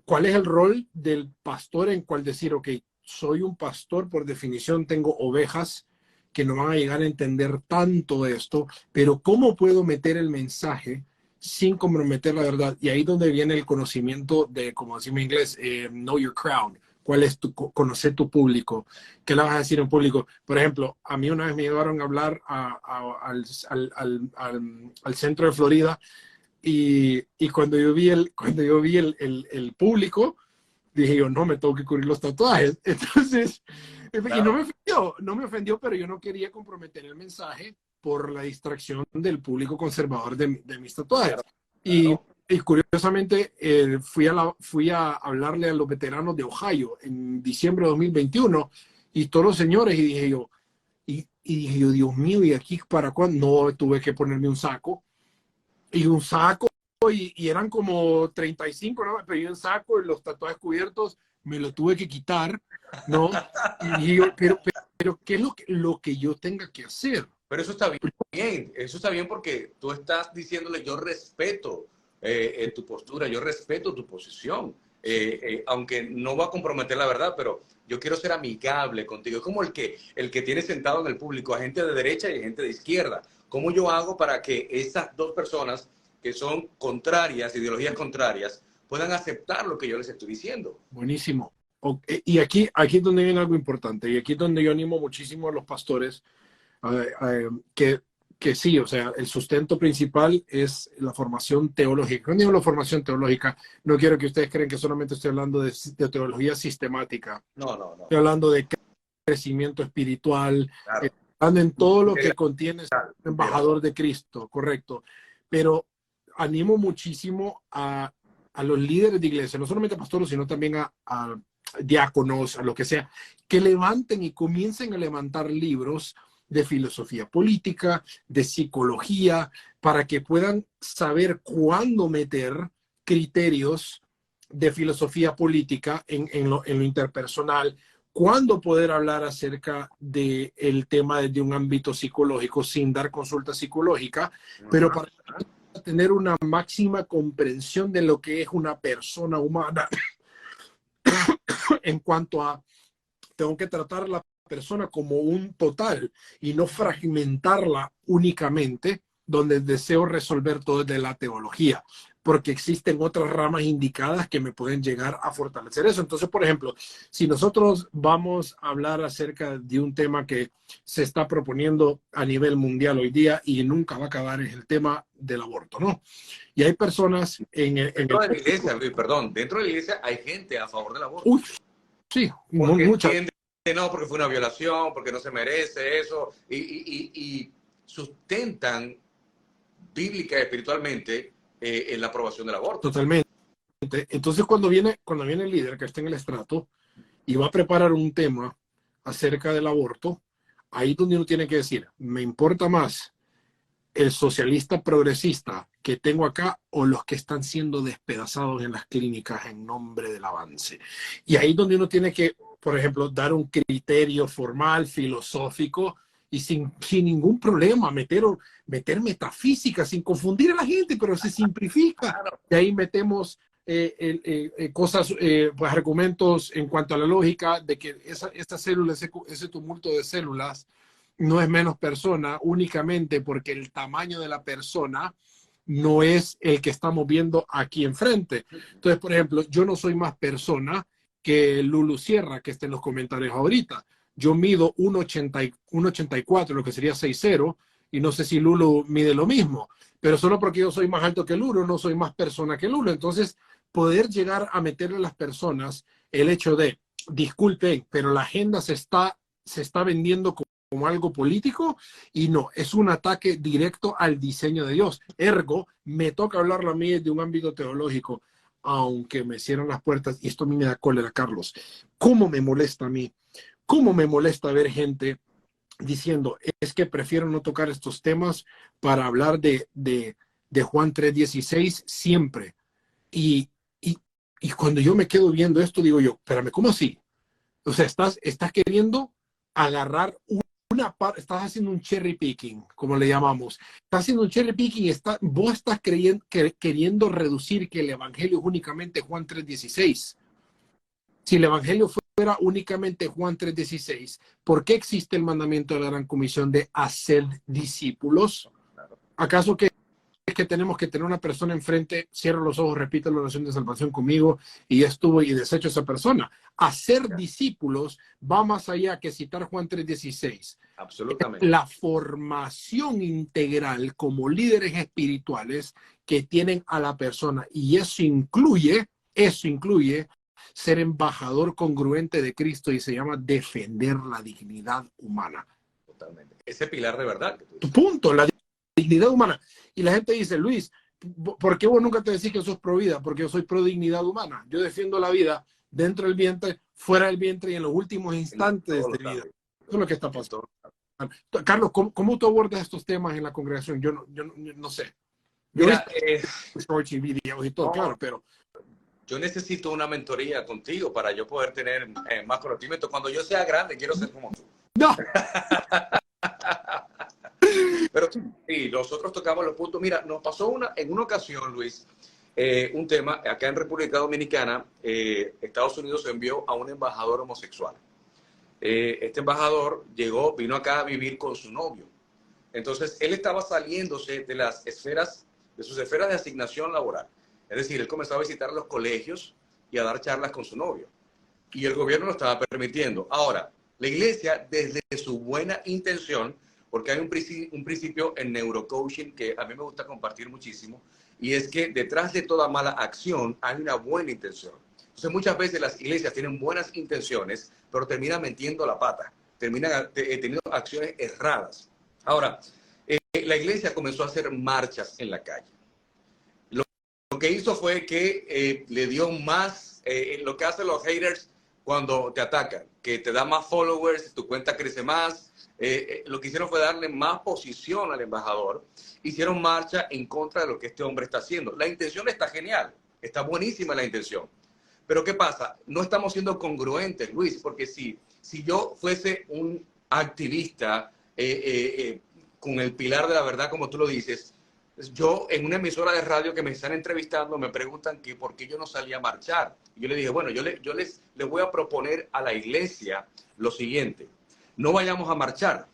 ¿cuál es el rol del pastor en cual decir, ok, soy un pastor, por definición tengo ovejas que no van a llegar a entender tanto esto, pero ¿cómo puedo meter el mensaje sin comprometer la verdad? Y ahí donde viene el conocimiento de, como decimos en inglés, know your crowd. ¿Cuál es conocer tu público? ¿Qué le vas a decir en público? Por ejemplo, a mí una vez me llevaron a hablar al centro de Florida y cuando yo vi el público, dije yo, no, me tengo que cubrir los tatuajes. Entonces, claro. Y no me ofendió, pero yo no quería comprometer el mensaje por la distracción del público conservador de mis tatuajes. Claro. Y curiosamente fui a hablarle a los veteranos de Ohio en diciembre de 2021 y todos los señores, y dije yo, Dios mío, ¿y aquí para cuándo? No, tuve que ponerme un saco. Y un saco, y eran como 35, ¿no? Pero yo un saco y los tatuajes cubiertos me lo tuve que quitar, ¿no? Y yo, pero ¿qué es lo que yo tenga que hacer? Pero eso está bien porque tú estás diciéndole, yo respeto tu postura, yo respeto tu posición, aunque no va a comprometer la verdad, pero yo quiero ser amigable contigo. Es como el que tiene sentado en el público a gente de derecha y a gente de izquierda. ¿Cómo yo hago para que esas dos personas que son contrarias, ideologías contrarias, puedan aceptar lo que yo les estoy diciendo? Buenísimo. Y aquí es donde viene algo importante, y aquí es donde yo animo muchísimo a los pastores, que sí, o sea, el sustento principal es la formación teológica. Cuando digo la formación teológica, no quiero que ustedes crean que solamente estoy hablando de teología sistemática. No. Estoy hablando de crecimiento espiritual, claro. Hablando en todo lo que contiene ser embajador de Cristo, correcto. Pero animo muchísimo a los líderes de iglesia, no solamente a pastores, sino también a diáconos, a lo que sea, que levanten y comiencen a levantar libros de filosofía política, de psicología, para que puedan saber cuándo meter criterios de filosofía política en lo interpersonal, cuándo poder hablar acerca del tema desde un ámbito psicológico sin dar consulta psicológica, pero para tener una máxima comprensión de lo que es una persona humana en cuanto a tengo que tratar la persona como un total y no fragmentarla únicamente donde deseo resolver todo desde la teología. porque existen otras ramas indicadas que me pueden llegar a fortalecer eso. Entonces, por ejemplo, si nosotros vamos a hablar acerca de un tema que se está proponiendo a nivel mundial hoy día y nunca va a acabar, es el tema del aborto, ¿no? Y hay personas dentro de la iglesia, Luis, perdón, dentro de la iglesia hay gente a favor del aborto. Uy, sí, porque mucha. entiende, no, porque fue una violación, porque no se merece eso, y sustentan bíblica y espiritualmente en la aprobación del aborto. Totalmente. Entonces, cuando viene el líder que está en el estrato y va a preparar un tema acerca del aborto, ahí es donde uno tiene que decir, me importa más el socialista progresista que tengo acá o los que están siendo despedazados en las clínicas en nombre del avance. Y ahí es donde uno tiene que, por ejemplo, dar un criterio formal, filosófico y sin ningún problema, meter metafísica, sin confundir a la gente, pero se simplifica. Y ahí metemos cosas, pues argumentos en cuanto a la lógica de que esa célula, ese tumulto de células, no es menos persona únicamente porque el tamaño de la persona no es el que estamos viendo aquí enfrente. Entonces, por ejemplo, yo no soy más persona que Lulu Sierra, que está en los comentarios ahorita. Yo mido 1,84, lo que sería 6'0", y no sé si Lulu mide lo mismo, pero solo porque yo soy más alto que Lulu, no soy más persona que Lulu. Entonces, poder llegar a meterle a las personas el hecho de, disculpen, pero la agenda se está vendiendo como algo político, y no, es un ataque directo al diseño de Dios. Ergo, me toca hablarlo a mí desde un ámbito teológico, aunque me cierran las puertas, y esto a mí me da cólera, Carlos. ¿Cómo me molesta a mí? ¿Cómo me molesta ver gente diciendo, es que prefiero no tocar estos temas para hablar de Juan 3:16 siempre? Y cuando yo me quedo viendo esto, digo yo, espérame, ¿cómo así? O sea, estás queriendo agarrar una parte, estás haciendo un cherry picking, como le llamamos. Estás haciendo un cherry picking y vos estás queriendo reducir que el evangelio es únicamente Juan 3:16. Si el evangelio fuera únicamente Juan 3:16, ¿por qué existe el mandamiento de la Gran Comisión de hacer discípulos? ¿Acaso que tenemos que tener una persona enfrente, cierra los ojos, repite la oración de salvación conmigo y estuvo y desecho a esa persona? Hacer discípulos va más allá que citar Juan 3:16. Absolutamente. La formación integral como líderes espirituales que tienen a la persona, y eso incluye ser embajador congruente de Cristo, y se llama defender la dignidad humana. Totalmente. Ese pilar de verdad. Tu punto, la dignidad humana. Y la gente dice, Luis, ¿por qué vos nunca te decís que sos pro vida? Porque yo soy pro dignidad humana. Yo defiendo la vida dentro del vientre, fuera del vientre y en los últimos instantes de vida. Eso es lo que está pasando. Carlos, ¿cómo tú abordas estos temas en la congregación? Yo no sé. Mira, shorts y videos y todo, claro, pero yo necesito una mentoría contigo para yo poder tener más conocimiento. Cuando yo sea grande, quiero ser como tú. No. Pero sí, nosotros tocamos los puntos. Mira, nos pasó en una ocasión, Luis, un tema. Acá en República Dominicana, Estados Unidos envió a un embajador homosexual. Este embajador vino acá a vivir con su novio. Entonces, él estaba saliéndose de sus esferas de asignación laboral. Es decir, él comenzó a visitar los colegios y a dar charlas con su novio. Y el gobierno lo estaba permitiendo. Ahora, la iglesia, desde su buena intención, porque hay un principio en neurocoaching que a mí me gusta compartir muchísimo, y es que detrás de toda mala acción hay una buena intención. Entonces, muchas veces las iglesias tienen buenas intenciones, pero terminan metiendo la pata, terminan teniendo acciones erradas. Ahora, la iglesia comenzó a hacer marchas en la calle. Lo que hizo fue que le dio más, lo que hacen los haters cuando te atacan, que te da más followers, tu cuenta crece más. Lo que hicieron fue darle más posición al embajador. Hicieron marcha en contra de lo que este hombre está haciendo. La intención está genial, está buenísima la intención. Pero ¿qué pasa? No estamos siendo congruentes, Luis, porque si yo fuese un activista con el pilar de la verdad, como tú lo dices, yo en una emisora de radio que me están entrevistando me preguntan que por qué yo no salía a marchar. Y yo le dije, bueno, yo les voy a proponer a la iglesia lo siguiente: no vayamos a marchar,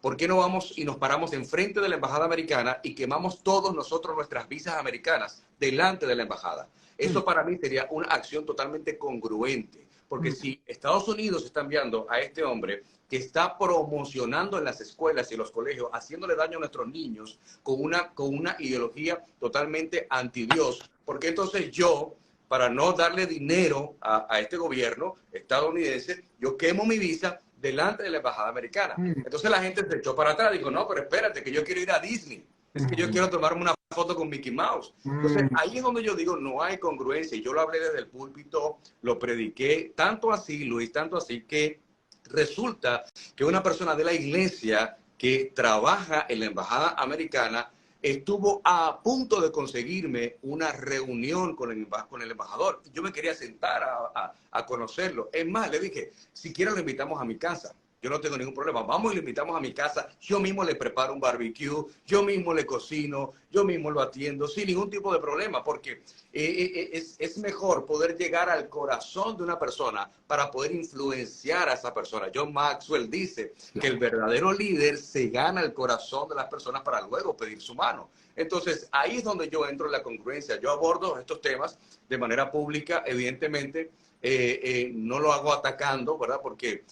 ¿Por qué no vamos y nos paramos enfrente de la embajada americana y quemamos todos nosotros nuestras visas americanas delante de la embajada? Eso para mí sería una acción totalmente congruente, porque si Estados Unidos está enviando a este hombre que está promocionando en las escuelas y en los colegios, haciéndole daño a nuestros niños con una ideología totalmente anti-Dios, porque entonces yo, para no darle dinero a este gobierno estadounidense, yo quemo mi visa delante de la embajada americana? Entonces la gente se echó para atrás, dijo, no, pero espérate, que yo quiero ir a Disney, es que yo quiero tomarme una foto con Mickey Mouse. Entonces ahí es donde yo digo, no hay congruencia, y yo lo hablé desde el púlpito, lo prediqué, tanto así, Luis, tanto así que resulta que una persona de la iglesia que trabaja en la embajada americana estuvo a punto de conseguirme una reunión con el embajador. Yo me quería sentar a conocerlo. Es más, le dije, si quiere lo invitamos a mi casa. Yo no tengo ningún problema. Vamos y lo invitamos a mi casa. Yo mismo le preparo un barbecue, yo mismo le cocino, yo mismo lo atiendo sin ningún tipo de problema, porque es mejor poder llegar al corazón de una persona para poder influenciar a esa persona. John Maxwell dice que el verdadero líder se gana el corazón de las personas para luego pedir su mano. Entonces, ahí es donde yo entro en la congruencia. Yo abordo estos temas de manera pública, evidentemente. No lo hago atacando, ¿verdad? Porque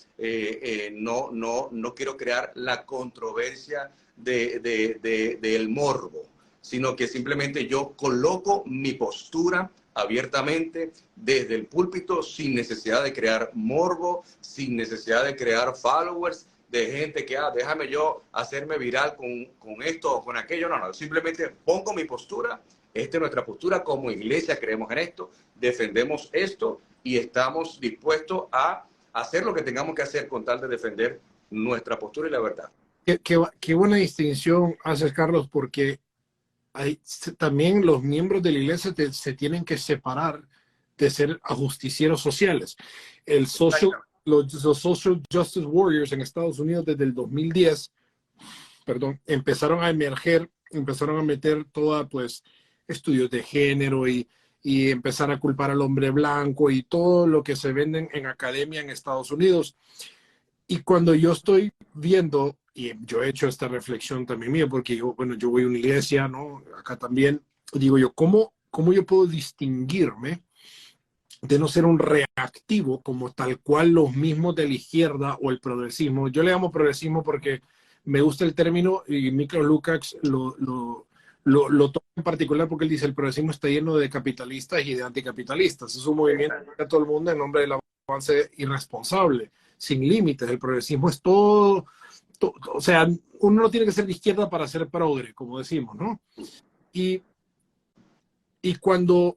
no quiero crear la controversia del morbo, sino que simplemente yo coloco mi postura abiertamente desde el púlpito, sin necesidad de crear morbo, sin necesidad de crear followers, de gente que, déjame yo hacerme viral con esto o con aquello. No, simplemente pongo mi postura. Esta es nuestra postura como iglesia, creemos en esto, defendemos esto y estamos dispuestos a hacer lo que tengamos que hacer con tal de defender nuestra postura y la verdad. Qué buena distinción haces, Carlos, porque también los miembros de la iglesia se tienen que separar de ser justicieros sociales. Los Social Justice Warriors en Estados Unidos desde el 2010, empezaron a emerger, empezaron a meter toda, pues, estudios de género y empezar a culpar al hombre blanco y todo lo que se venden en academia en Estados Unidos. Y cuando yo estoy viendo, y yo he hecho esta reflexión también mía, porque yo voy a una iglesia, ¿no? Acá también, digo yo, ¿cómo yo puedo distinguirme de no ser un reactivo como tal cual los mismos de la izquierda o el progresismo? Yo le llamo progresismo porque me gusta el término, y Miklos Lukács lo toma en particular porque él dice el progresismo está lleno de capitalistas y de anticapitalistas. Es un movimiento que a todo el mundo en nombre del avance irresponsable, sin límites. El progresismo es todo, o sea, uno no tiene que ser de izquierda para ser progre, como decimos, ¿no? Y cuando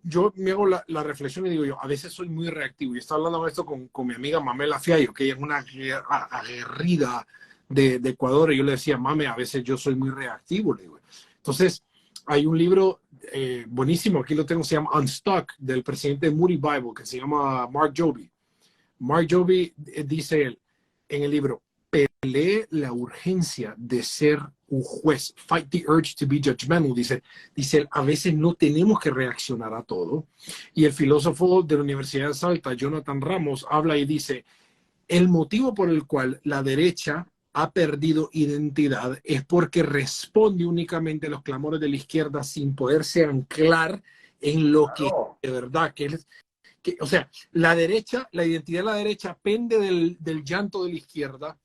yo me hago la reflexión y digo yo, a veces soy muy reactivo. Y estaba hablando de esto con mi amiga Mamela Fiallo, que ella es una aguerrida de Ecuador, y yo le decía, mame, a veces yo soy muy reactivo, le digo. Entonces, hay un libro buenísimo, aquí lo tengo, se llama Unstuck, del presidente de Moody Bible, que se llama Mark Joby. Mark Joby dice él en el libro, pelee la urgencia de ser un juez, fight the urge to be judgmental, dice él, a veces no tenemos que reaccionar a todo. Y el filósofo de la Universidad de Salta, Jonathan Ramos, habla y dice, el motivo por el cual la derecha ha perdido identidad es porque responde únicamente a los clamores de la izquierda sin poderse anclar en lo que de verdad que es. O sea, la identidad de la derecha pende del llanto de la izquierda,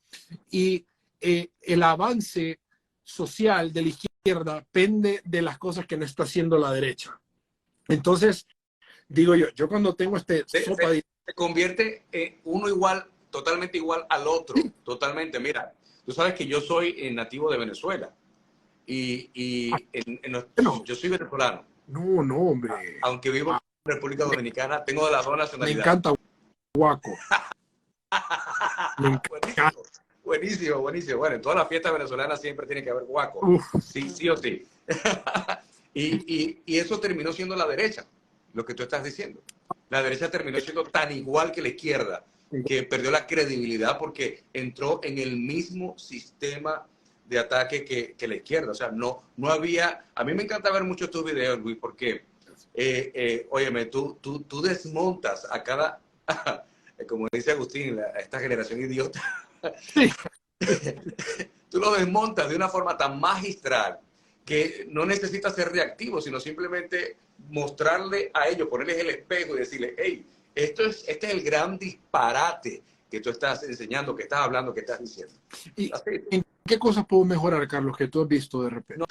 y el avance social de la izquierda pende de las cosas que no está haciendo la derecha. Entonces, digo yo cuando tengo se convierte uno igual, totalmente igual al otro, totalmente. Mira, tú sabes que yo soy nativo de Venezuela yo soy venezolano. No, hombre. Aunque vivo en República Dominicana, tengo de las dos nacionalidades. Me encanta guaco. Me encanta. Buenísimo. Bueno, en todas las fiestas venezolanas siempre tiene que haber guaco. Sí o sí. y eso terminó siendo la derecha, lo que tú estás diciendo. La derecha terminó siendo tan igual que la izquierda, que perdió la credibilidad porque entró en el mismo sistema de ataque que la izquierda. O sea, no había... A mí me encanta ver mucho tus videos, Luis, porque, óyeme, tú desmontas a cada... como dice Agustín, esta generación idiota. Sí. tú lo desmontas de una forma tan magistral que no necesitas ser reactivo, sino simplemente mostrarle a ellos, ponerles el espejo y decirles, hey, este es el gran disparate que tú estás enseñando, que estás hablando, que estás diciendo. ¿Y en qué cosas puedo mejorar, Carlos, que tú has visto de repente?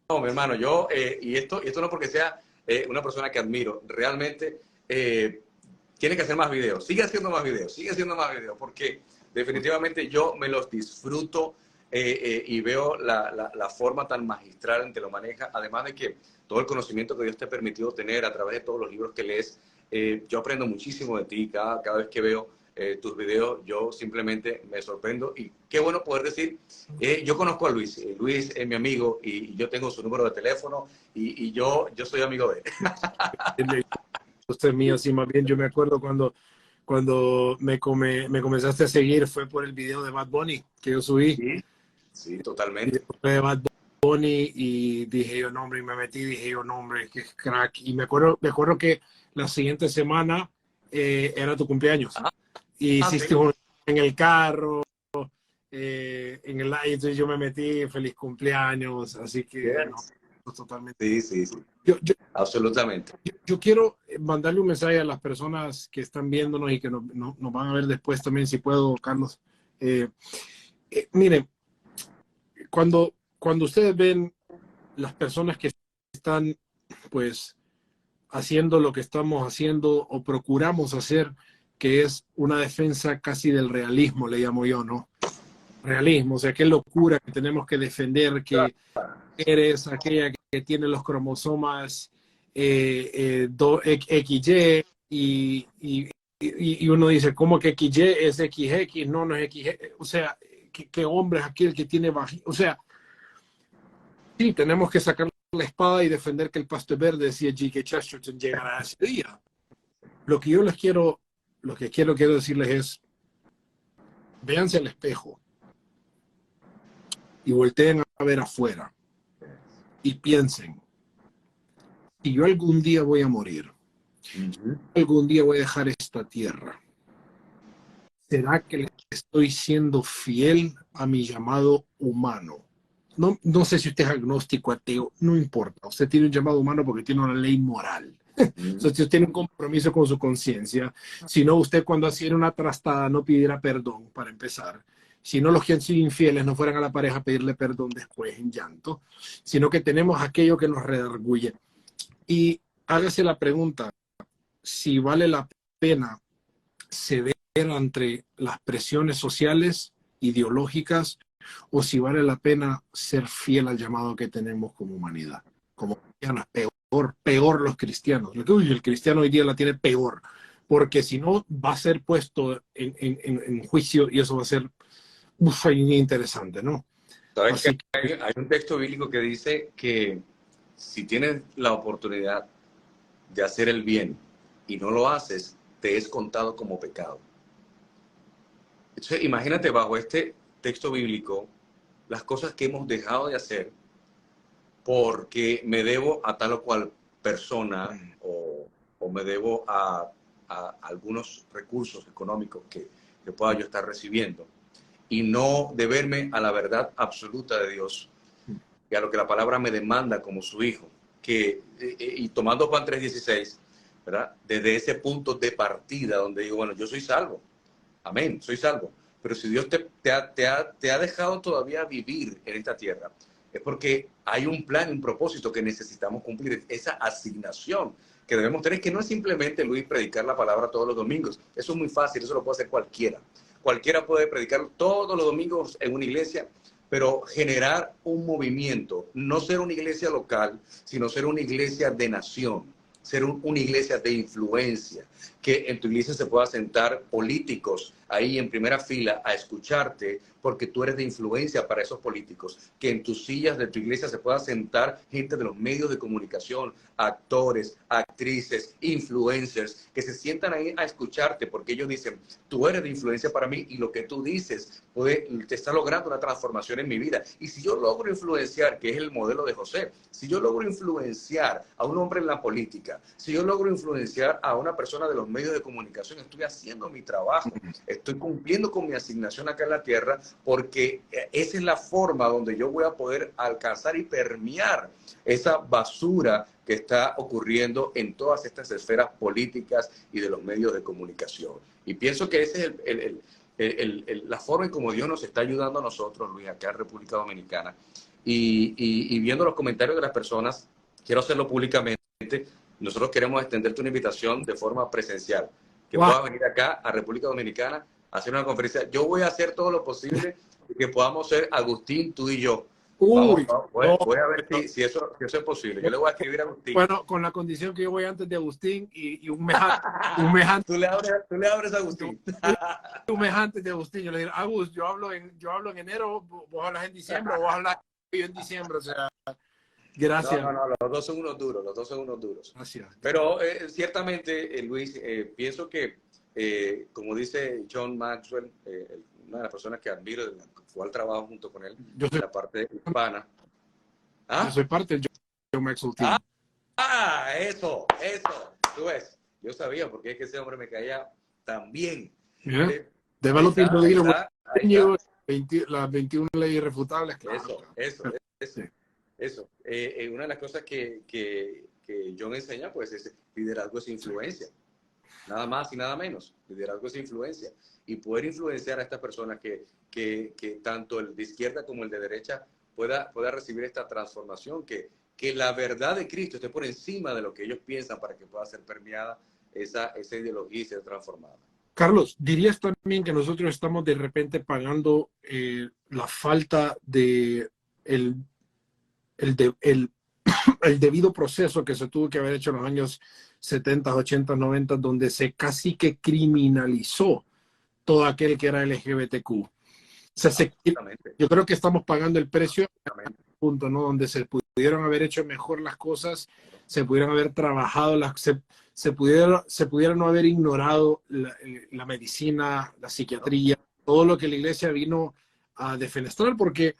No, mi hermano, yo, y esto no porque sea una persona que admiro, realmente tiene que hacer más videos, sigue haciendo más videos, porque definitivamente yo me los disfruto y veo la forma tan magistral en que lo maneja, además de que todo el conocimiento que Dios te ha permitido tener a través de todos los libros que lees, yo aprendo muchísimo de ti cada vez que veo tus videos, yo simplemente me sorprendo y qué bueno poder decir, yo conozco a Luis, Luis es mi amigo y yo tengo su número de teléfono y yo soy amigo de él. Usted es mío, sí, más bien yo me acuerdo cuando me comenzaste a seguir fue por el video de Bad Bunny que yo subí. Sí, totalmente. De Bad Bunny y dije yo, nombre, y me metí, dije yo, nombre, qué crack. Y me acuerdo que la siguiente semana era tu cumpleaños. Ajá. Y hiciste sí. En el carro, en el live, entonces yo me metí, feliz cumpleaños, así que no, totalmente. Sí. Yo, absolutamente. Yo quiero mandarle un mensaje a las personas que están viéndonos y que nos van a ver después también, si puedo, Carlos. Miren, cuando ustedes ven las personas que están, pues, haciendo lo que estamos haciendo o procuramos hacer, que es una defensa casi del realismo, le llamo yo, ¿no? Realismo, o sea, qué locura que tenemos que defender que eres aquella que tiene los cromosomas XY y uno dice, ¿cómo que XY es XX? No es XY. O sea, ¿qué hombre es aquel que tiene vagina? O sea, sí, tenemos que sacar la espada y defender que el pasto es verde, decía G.K. Chesterton, llegará a ese día. Lo que quiero decirles es, véanse al espejo y volteen a ver afuera y piensen, si yo algún día voy a morir, algún día voy a dejar esta tierra, ¿será que le estoy siendo fiel a mi llamado humano? No sé si usted es agnóstico, ateo, no importa. Usted tiene un llamado humano porque tiene una ley moral. Entonces, usted tiene un compromiso con su conciencia. Si no, usted cuando hacía una trastada no pidiera perdón, para empezar. Si no, los que han sido infieles no fueran a la pareja a pedirle perdón después en llanto, sino que tenemos aquello que nos redarguye. Y hágase la pregunta, si vale la pena ceder ante las presiones sociales, ideológicas, o si vale la pena ser fiel al llamado que tenemos como humanidad, como cristianos. Peor los cristianos. Uy, el cristiano hoy día la tiene peor, porque si no va a ser puesto en juicio y eso va a ser interesante, ¿no? ¿Sabes que hay un texto bíblico que dice que si tienes la oportunidad de hacer el bien y no lo haces, te es contado como pecado? Entonces, imagínate bajo este texto bíblico las cosas que hemos dejado de hacer porque me debo a tal o cual persona o me debo a algunos recursos económicos que pueda yo estar recibiendo y no deberme a la verdad absoluta de Dios y a lo que la palabra me demanda como su hijo, y tomando Juan 3:16, ¿verdad? Desde ese punto de partida donde digo, bueno, yo soy salvo, amén, soy salvo, pero si Dios te ha dejado todavía vivir en esta tierra, es porque hay un plan, un propósito que necesitamos cumplir, esa asignación que debemos tener, que no es simplemente, Luis, predicar la palabra todos los domingos. Eso es muy fácil, eso lo puede hacer cualquiera. Cualquiera puede predicar todos los domingos en una iglesia, pero generar un movimiento, no ser una iglesia local, sino ser una iglesia de nación, ser una iglesia de influencia, que en tu iglesia se pueda sentar políticos ahí en primera fila a escucharte porque tú eres de influencia para esos políticos, que en tus sillas de tu iglesia se pueda sentar gente de los medios de comunicación, actores, actrices, influencers, que se sientan ahí a escucharte porque ellos dicen, tú eres de influencia para mí y lo que tú dices te está logrando una transformación en mi vida. Y si yo logro influenciar, que es el modelo de José, si yo logro influenciar a un hombre en la política, si yo logro influenciar a una persona de los medios de comunicación, estoy haciendo mi trabajo, estoy cumpliendo con mi asignación acá en la tierra, porque esa es la forma donde yo voy a poder alcanzar y permear esa basura que está ocurriendo en todas estas esferas políticas y de los medios de comunicación. Y pienso que esa es la forma en como Dios nos está ayudando a nosotros, Luis, acá en República Dominicana. Y viendo los comentarios de las personas, quiero hacerlo públicamente. Nosotros queremos extenderte una invitación de forma presencial, que puedas venir acá a República Dominicana a hacer una conferencia. Yo voy a hacer todo lo posible que podamos ser Agustín, tú y yo. Voy a ver si eso es posible. Yo le voy a escribir a Agustín. Bueno, con la condición que yo voy antes de Agustín y un mes antes. Tú le abres a Agustín. Un mes antes de Agustín. Yo le digo, Agus, yo hablo en enero, vos hablas en diciembre, o vos hablas en diciembre. O sea, gracias. No, los dos son unos duros. Gracias. Pero ciertamente, Luis, pienso que, como dice John Maxwell, una de las personas que admiro, fue al trabajo junto con él, en la parte hispana. Yo soy parte del John Maxwell Team. Eso. Tú ves, yo sabía porque es que ese hombre me caía tan bien. Yeah. Developing las 21 leyes irrefutables. Claro. Eso. Una de las cosas que John enseña, pues, es liderazgo es influencia. Nada más y nada menos. Liderazgo es influencia. Y poder influenciar a estas personas que tanto el de izquierda como el de derecha pueda recibir esta transformación, que la verdad de Cristo esté por encima de lo que ellos piensan para que pueda ser permeada esa ideología y ser transformada. Carlos, ¿dirías también que nosotros estamos de repente pagando la falta de el debido proceso que se tuvo que haber hecho en los años 70, 80, 90, donde se casi que criminalizó todo aquel que era LGBTQ? O sea, yo creo que estamos pagando el precio punto, ¿no? Donde se pudieron haber hecho mejor las cosas, se pudieron haber trabajado, se pudiera no haber ignorado la medicina, la psiquiatría, todo lo que la iglesia vino a defenestrar, porque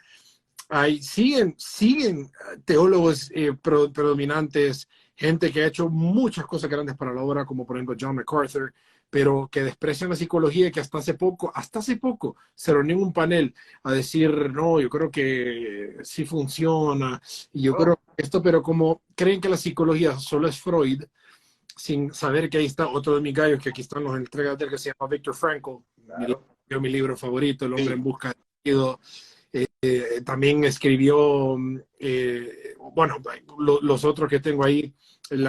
siguen teólogos predominantes, gente que ha hecho muchas cosas grandes para la obra, como por ejemplo John MacArthur, pero que desprecian la psicología, que hasta hace poco se reunió en un panel a decir, no, yo creo que sí funciona, y yo creo que esto, pero como creen que la psicología solo es Freud, sin saber que ahí está otro de mis gallos, que aquí están los entregas del que se llama Viktor Frankl, mi libro favorito, El hombre en busca de sentido. También escribió, los otros que tengo ahí,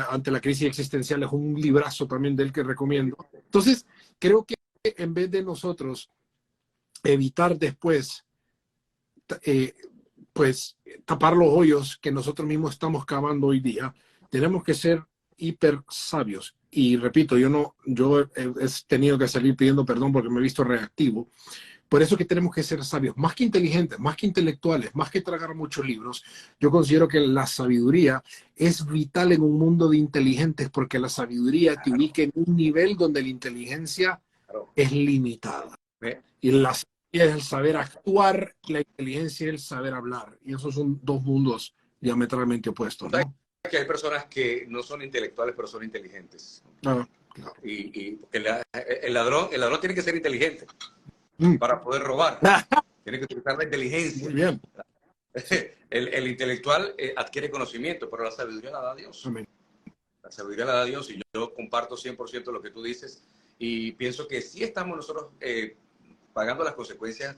ante la crisis existencial, es un librazo también del que recomiendo. Entonces, creo que en vez de nosotros evitar después, pues, tapar los hoyos que nosotros mismos estamos cavando hoy día, tenemos que ser hiper sabios. Y repito, yo he tenido que salir pidiendo perdón porque me he visto reactivo. Por eso que tenemos que ser sabios, más que inteligentes, más que intelectuales, más que tragar muchos libros. Yo considero que la sabiduría es vital en un mundo de inteligentes, porque la sabiduría te ubica en un nivel donde la inteligencia es limitada. Y la sabiduría es el saber actuar, la inteligencia es el saber hablar. Y esos son dos mundos diametralmente opuestos, ¿no? Que hay personas que no son intelectuales, pero son inteligentes. Claro. Y porque el ladrón tiene que ser inteligente para poder robar. Tiene que utilizar la inteligencia. Muy bien. El intelectual adquiere conocimiento, pero la sabiduría la da Dios. Amén. La sabiduría la da Dios, y yo comparto 100% lo que tú dices, y pienso que sí estamos nosotros pagando las consecuencias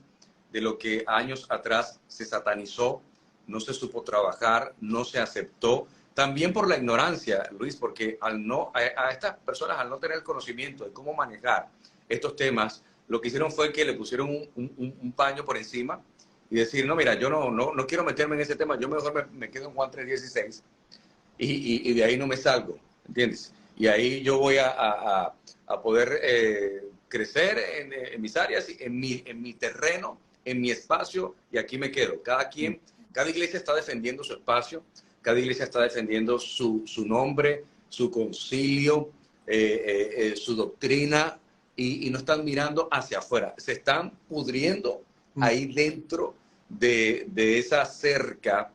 de lo que años atrás se satanizó, no se supo trabajar, no se aceptó, también por la ignorancia, Luis, porque a estas personas, al no tener el conocimiento de cómo manejar estos temas, lo que hicieron fue que le pusieron un paño por encima y decir, no, mira, yo no quiero meterme en ese tema, yo mejor me quedo en Juan 3:16 y de ahí no me salgo, ¿entiendes? Y ahí yo voy a poder crecer en mis áreas, en mi terreno, en mi espacio, y aquí me quedo. Cada iglesia está defendiendo su espacio, cada iglesia está defendiendo su nombre, su concilio, su doctrina, y no están mirando hacia afuera. Se están pudriendo ahí dentro de esa cerca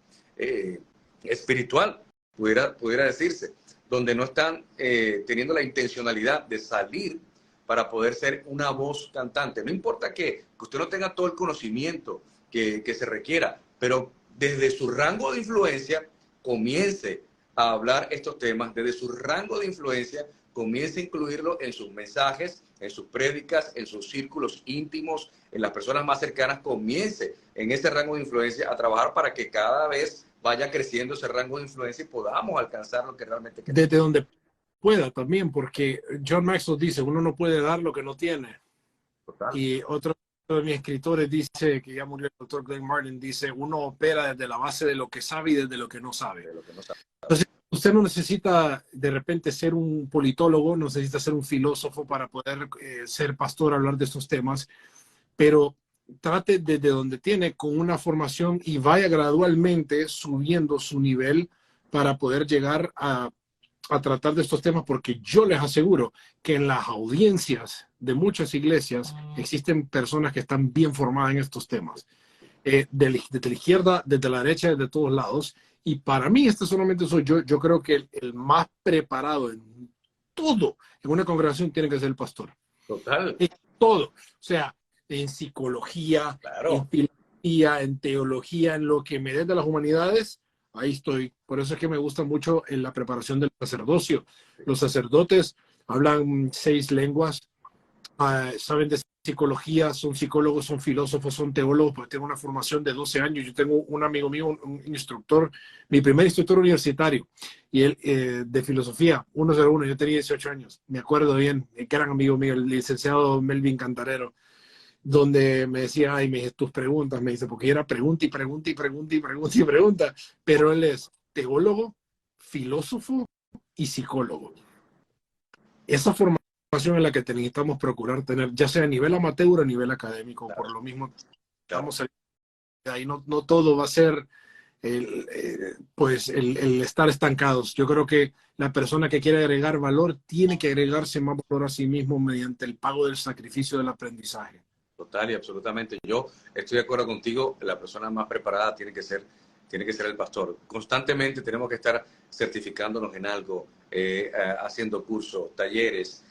espiritual, pudiera decirse, donde no están teniendo la intencionalidad de salir para poder ser una voz cantante. No importa que usted no tenga todo el conocimiento que se requiera, pero desde su rango de influencia comience a hablar estos temas, desde su rango de influencia comience a incluirlo en sus mensajes, en sus prédicas, en sus círculos íntimos, en las personas más cercanas, comience en ese rango de influencia a trabajar para que cada vez vaya creciendo ese rango de influencia y podamos alcanzar lo que realmente queremos. Desde donde pueda también, porque John Maxwell dice, uno no puede dar lo que no tiene. Total. Y otro de mis escritores dice, que ya murió el doctor Glenn Martin, dice, uno opera desde la base de lo que sabe y desde lo que no sabe. De lo que no sabe. Entonces, usted no necesita de repente ser un politólogo, no necesita ser un filósofo para poder ser pastor, hablar de estos temas, pero trate desde donde tiene con una formación y vaya gradualmente subiendo su nivel para poder llegar a tratar de estos temas, porque yo les aseguro que en las audiencias de muchas iglesias existen personas que están bien formadas en estos temas, desde la izquierda, desde la derecha, desde todos lados. Y para mí, este solamente soy yo. Yo creo que el más preparado en todo en una congregación tiene que ser el pastor. Total. En todo. O sea, en psicología, Claro. en filosofía, en teología, en lo que me dé de las humanidades, ahí estoy. Por eso es que me gusta mucho en la preparación del sacerdocio. Los sacerdotes hablan 6 lenguas, saben de psicología, son psicólogos, son filósofos, son teólogos, porque tienen una formación de 12 años. Yo tengo un amigo mío, un instructor, mi primer instructor universitario, y él de filosofía, 101, yo tenía 18 años, me acuerdo bien, que eran amigo mío, el licenciado Melvin Cantarero, donde me decía, ay, me dice, tus preguntas, me dice, porque era pregunta y pregunta y pregunta y pregunta y pregunta, pero él es teólogo, filósofo y psicólogo. Esa formación en la que necesitamos procurar tener, ya sea a nivel amateur o a nivel académico, Claro. por lo mismo, Claro. vamos a ahí no todo va a ser pues el estar estancados. Yo creo que la persona que quiere agregar valor tiene que agregarse más valor a sí mismo mediante el pago del sacrificio del aprendizaje. Total y absolutamente. Yo estoy de acuerdo contigo. La persona más preparada tiene que ser el pastor. Constantemente tenemos que estar certificándonos en algo, haciendo cursos, talleres,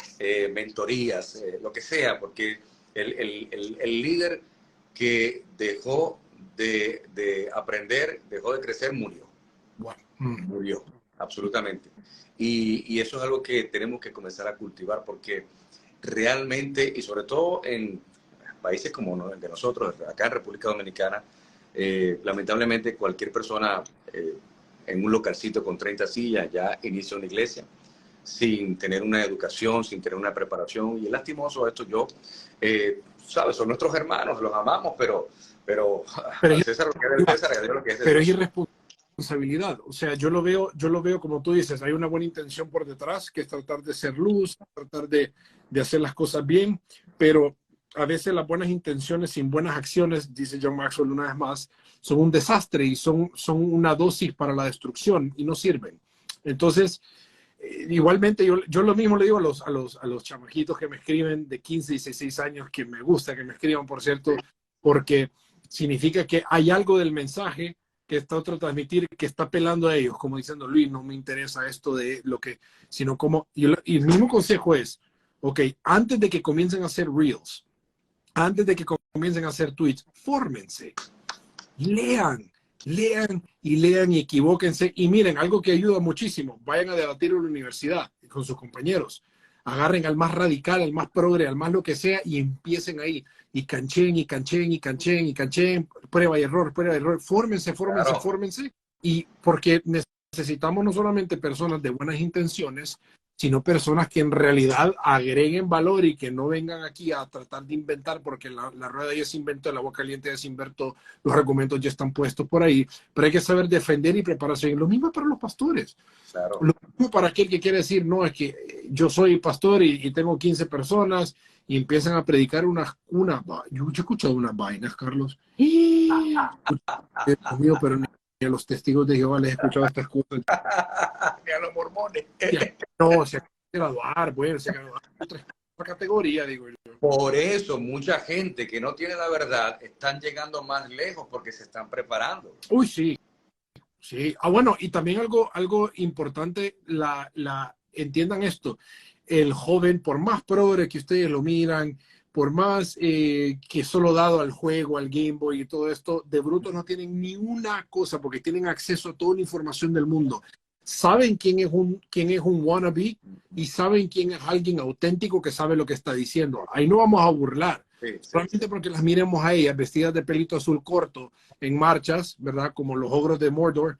mentorías, lo que sea, porque el líder que dejó de aprender, dejó de crecer, murió. Bueno. Murió, absolutamente. Y eso es algo que tenemos que comenzar a cultivar, porque realmente, y sobre todo en países como el de nosotros, acá en República Dominicana, lamentablemente cualquier persona en un localcito con 30 sillas ya inicia una iglesia sin tener una educación, sin tener una preparación. Y es lastimoso esto. Yo, ¿sabes? Son nuestros hermanos, los amamos, pero César lo que es del César, y a Dios lo que es del Pero es Dios. irresponsabilidad. O sea, yo lo veo como tú dices, hay una buena intención por detrás, que es tratar de ser luz, tratar de hacer las cosas bien, pero a veces las buenas intenciones sin buenas acciones, dice John Maxwell una vez más, son un desastre y son una dosis para la destrucción y no sirven. Entonces, igualmente yo lo mismo le digo a los chamaquitos que me escriben de 15 y 16 años, que me gusta que me escriban, por cierto, porque significa que hay algo del mensaje que está otro transmitir, que está apelando a ellos, como diciendo, Luis, no me interesa esto de lo que, sino como, y el mismo consejo es, ok, antes de que comiencen a hacer reels, antes de que comiencen a hacer tweets, fórmense, lean y equivóquense. Y miren, algo que ayuda muchísimo, vayan a debatir en la universidad con sus compañeros. Agarren al más radical, al más progre, al más lo que sea y empiecen ahí. Y canchen, prueba y error. Fórmense. Claro. Y porque necesitamos no solamente personas de buenas intenciones, sino personas que en realidad agreguen valor y que no vengan aquí a tratar de inventar, porque la rueda ya se inventó, el agua caliente ya se inventó, los argumentos ya están puestos por ahí, pero hay que saber defender y prepararse. Lo mismo para los pastores. Claro. Lo mismo para aquel que quiere decir, no, es que yo soy pastor y tengo 15 personas y empiezan a predicar yo he escuchado unas vainas, Carlos. Dios mío, pero ni a los testigos de Jehová les he escuchado estas cosas. Ni a los mormones. No, se acaba de graduar, bueno, se acaba de graduar otra categoría, digo yo. Por eso mucha gente que no tiene la verdad están llegando más lejos porque se están preparando. Uy, sí. Sí. Ah, bueno, y también algo importante, entiendan esto, el joven, por más progre que ustedes lo miran, por más que solo dado al juego, al Game Boy y todo esto, de bruto no tienen ni una cosa porque tienen acceso a toda la información del mundo. Saben quién es un wannabe y saben quién es alguien auténtico que sabe lo que está diciendo. Ahí no vamos a burlar. Sí, Solamente porque las miremos a ellas vestidas de pelito azul corto en marchas, ¿verdad? Como los ogros de Mordor,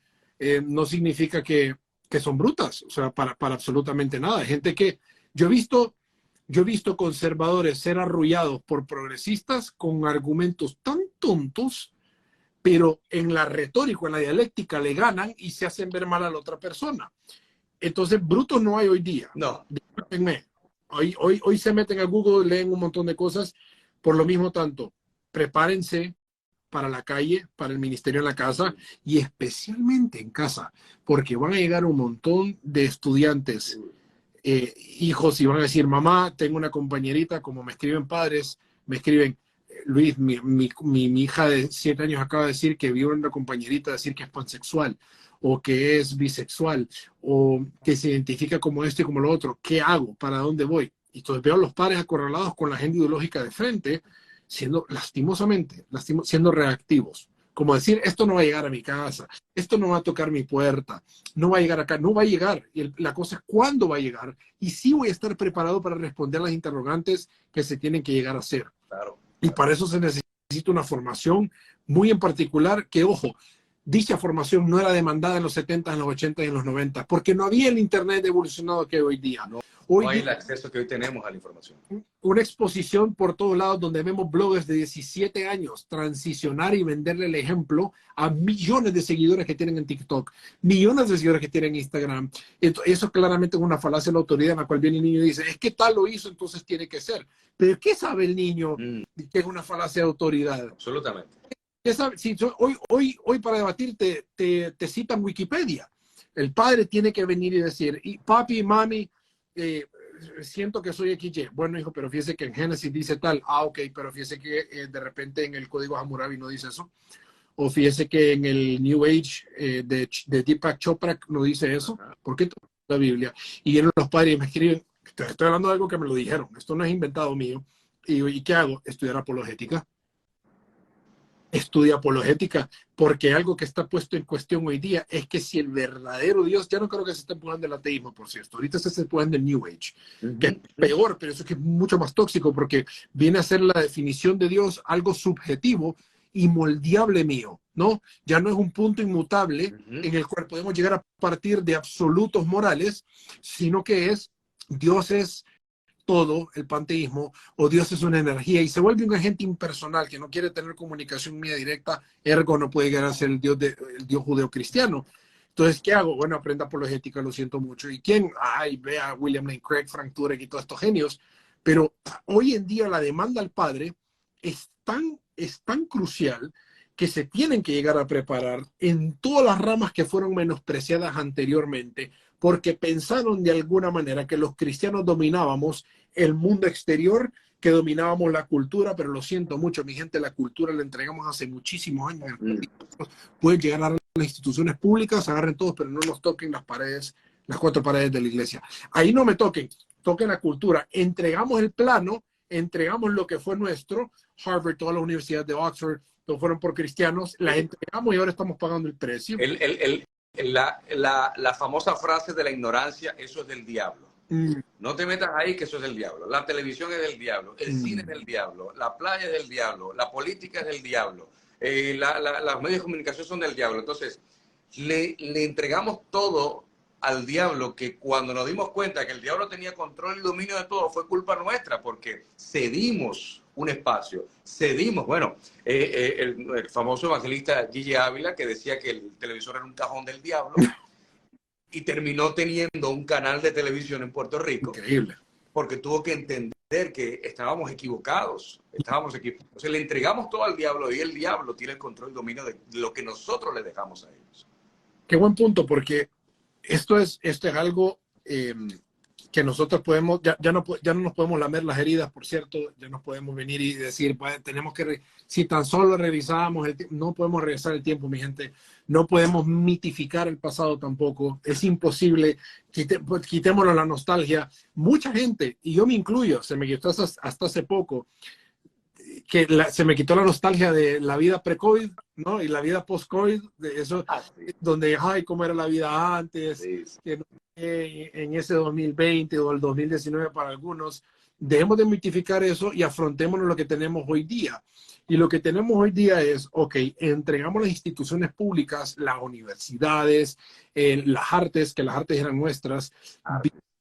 no significa que son brutas, o sea, para absolutamente nada. Hay gente que yo he visto conservadores ser arrullados por progresistas con argumentos tan tontos, pero en la retórica, en la dialéctica, le ganan y se hacen ver mal a la otra persona. Entonces, brutos no hay hoy día. No. Discúlpenme. Hoy se meten a Google, leen un montón de cosas. Por lo mismo tanto, prepárense para la calle, para el ministerio en la casa y especialmente en casa, porque van a llegar un montón de estudiantes, hijos, y van a decir, mamá, tengo una compañerita, como me escriben padres, me escriben, Luis, mi hija de 7 años acaba de decir que vio una compañerita decir que es pansexual o que es bisexual o que se identifica como esto y como lo otro. ¿Qué hago? ¿Para dónde voy? Y entonces veo a los padres acorralados con la agenda ideológica de frente, siendo lastimosamente, siendo reactivos. Como decir, esto no va a llegar a mi casa, esto no va a tocar mi puerta, no va a llegar acá, no va a llegar. Y la cosa es cuándo va a llegar. Y sí voy a estar preparado para responder las interrogantes que se tienen que llegar a hacer. Claro. Y para eso se necesita una formación muy en particular que, ojo, dicha formación no era demandada en los 70, en los 80 y en los 90, porque no había el Internet evolucionado que hoy día. No Hoy hay día, el acceso que hoy tenemos a la información. una exposición por todos lados donde vemos bloggers de 17 años transicionar y venderle el ejemplo a millones de seguidores que tienen en TikTok, millones de seguidores que tienen en Instagram. Eso claramente es una falacia de la autoridad en la cual viene el niño y dice, es que tal lo hizo, entonces tiene que ser. Pero ¿qué sabe el niño que es una falacia de autoridad? Absolutamente. ¿Qué sabe? Si hoy para debatir te citan Wikipedia. El padre tiene que venir y decir, y papi, mami, siento que soy XY. Bueno, hijo, pero fíjese que en Génesis dice tal. Ah, ok, pero fíjese que de repente en el código Hammurabi no dice eso. O fíjese que en el New Age de Deepak Chopra no dice eso. ¿Por qué la Biblia? Y vienen los padres y me escriben, estoy hablando de algo que me lo dijeron. Esto no es inventado mío. ¿Y qué hago? Estudiar apologética. Estudia apologética, porque algo que está puesto en cuestión hoy día es que si el verdadero Dios, ya no creo que se esté empujando el ateísmo, por cierto, ahorita se está empujando el New Age, que es peor, pero eso es que es mucho más tóxico, porque viene a ser la definición de Dios algo subjetivo y moldeable mío, ¿no? Ya no es un punto inmutable en el cual podemos llegar a partir de absolutos morales, sino que Dios es todo, el panteísmo, o Dios es una energía y se vuelve un agente impersonal que no quiere tener comunicación mía directa, ergo no puede llegar a ser el Dios judeo-cristiano. Entonces, ¿qué hago? Bueno, aprenda apologética, lo siento mucho. ¿Y quién? Ay, ve a William Lane Craig, Frank Turek y todos estos genios. Pero hoy en día la demanda al padre es tan crucial que se tienen que llegar a preparar en todas las ramas que fueron menospreciadas anteriormente, porque pensaron de alguna manera que los cristianos dominábamos el mundo exterior, que dominábamos la cultura, pero lo siento mucho, mi gente, la cultura la entregamos hace muchísimos años. Pueden llegar a las instituciones públicas, agarren todos, pero no nos toquen las paredes, las 4 paredes de la iglesia. Ahí no me toquen la cultura. Entregamos el plano, entregamos lo que fue nuestro, Harvard, todas las universidades de Oxford, todos fueron por cristianos, las entregamos y ahora estamos pagando el precio. La famosa frase de la ignorancia, eso es del diablo. No te metas ahí, que eso es del diablo. La televisión es del diablo, el cine es del diablo, la playa es del diablo, la política es del diablo, los medios de comunicación son del diablo. Entonces, le entregamos todo al diablo, que cuando nos dimos cuenta que el diablo tenía control y dominio de todo, fue culpa nuestra, porque cedimos un espacio, cedimos, bueno, el famoso evangelista Gigi Ávila, que decía que el televisor era un cajón del diablo, y terminó teniendo un canal de televisión en Puerto Rico. Increíble. Porque tuvo que entender que estábamos equivocados. Entonces le entregamos todo al diablo y el diablo tiene el control y dominio de lo que nosotros le dejamos a ellos. Qué buen punto, porque esto es algo que nosotros podemos, ya no nos podemos lamer las heridas, por cierto, ya nos podemos venir y decir, pues, tenemos que, si tan solo revisábamos el tiempo, no podemos regresar el tiempo, mi gente, no podemos mitificar el pasado tampoco, es imposible, quitémonos la nostalgia. Mucha gente, y yo me incluyo, se me quitó hasta hace poco, que se me quitó la nostalgia de la vida pre-COVID, ¿no? Y la vida post-COVID, de eso, donde, ay, cómo era la vida antes, Sí. que en ese 2020 o el 2019 para algunos. Dejemos de mitificar eso y afrontémonos lo que tenemos hoy día. Y lo que tenemos hoy día es, ok, entregamos las instituciones públicas, las universidades, las artes, que las artes eran nuestras,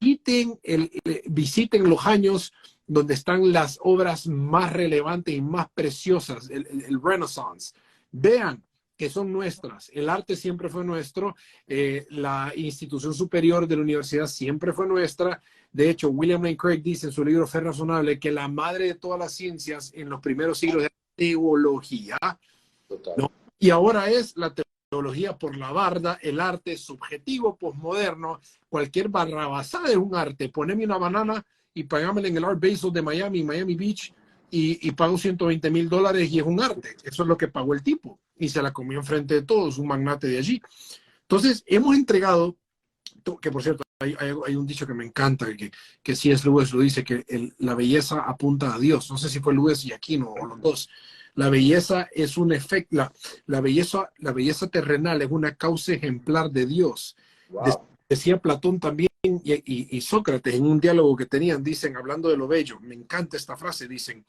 visiten los años donde están las obras más relevantes y más preciosas, el Renaissance. Vean que son nuestras. El arte siempre fue nuestro. La institución superior de la universidad siempre fue nuestra. De hecho, William Lane Craig dice en su libro Fe Razonable que la madre de todas las ciencias en los primeros siglos era la teología. Total. ¿No? Y ahora es la teología por la barda, el arte subjetivo, posmoderno. Cualquier barrabasada es un arte. Poneme una banana y pagámela en el Art Basel de Miami, Miami Beach, y pago $120,000 y es un arte. Eso es lo que pagó el tipo. Y se la comió enfrente de todos, un magnate de allí. Entonces, hemos entregado, que por cierto, hay un dicho que me encanta, que C.S. Lewis lo dice, que la belleza apunta a Dios. No sé si fue Lewis y Aquino o los dos. La belleza es un efecto, la belleza terrenal es una causa ejemplar de Dios. Wow. Decía Platón también y Sócrates en un diálogo que tenían, dicen, hablando de lo bello, me encanta esta frase, dicen,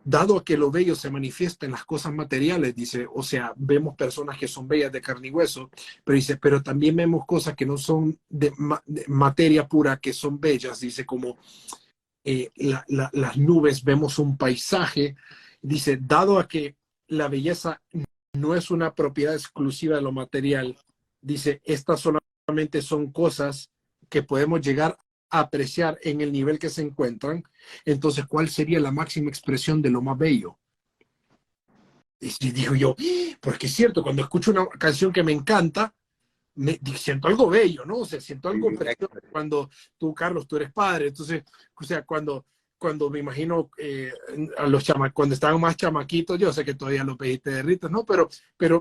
dado a que lo bello se manifiesta en las cosas materiales, dice, o sea, vemos personas que son bellas de carne y hueso, pero dice, pero también vemos cosas que no son de materia pura, que son bellas, dice, como las nubes, vemos un paisaje, dice, dado a que la belleza no es una propiedad exclusiva de lo material, dice, estas solamente son cosas que podemos llegar a apreciar en el nivel que se encuentran. Entonces, ¿cuál sería la máxima expresión de lo más bello? Y digo yo, porque es cierto, cuando escucho una canción que me encanta, siento algo bello, ¿no? O sea, siento algo precioso. Cuando tú, Carlos, tú eres padre, entonces, o sea, cuando me imagino a los cuando estaban más chamaquitos, yo sé que todavía los pediste de ritos, ¿no? Pero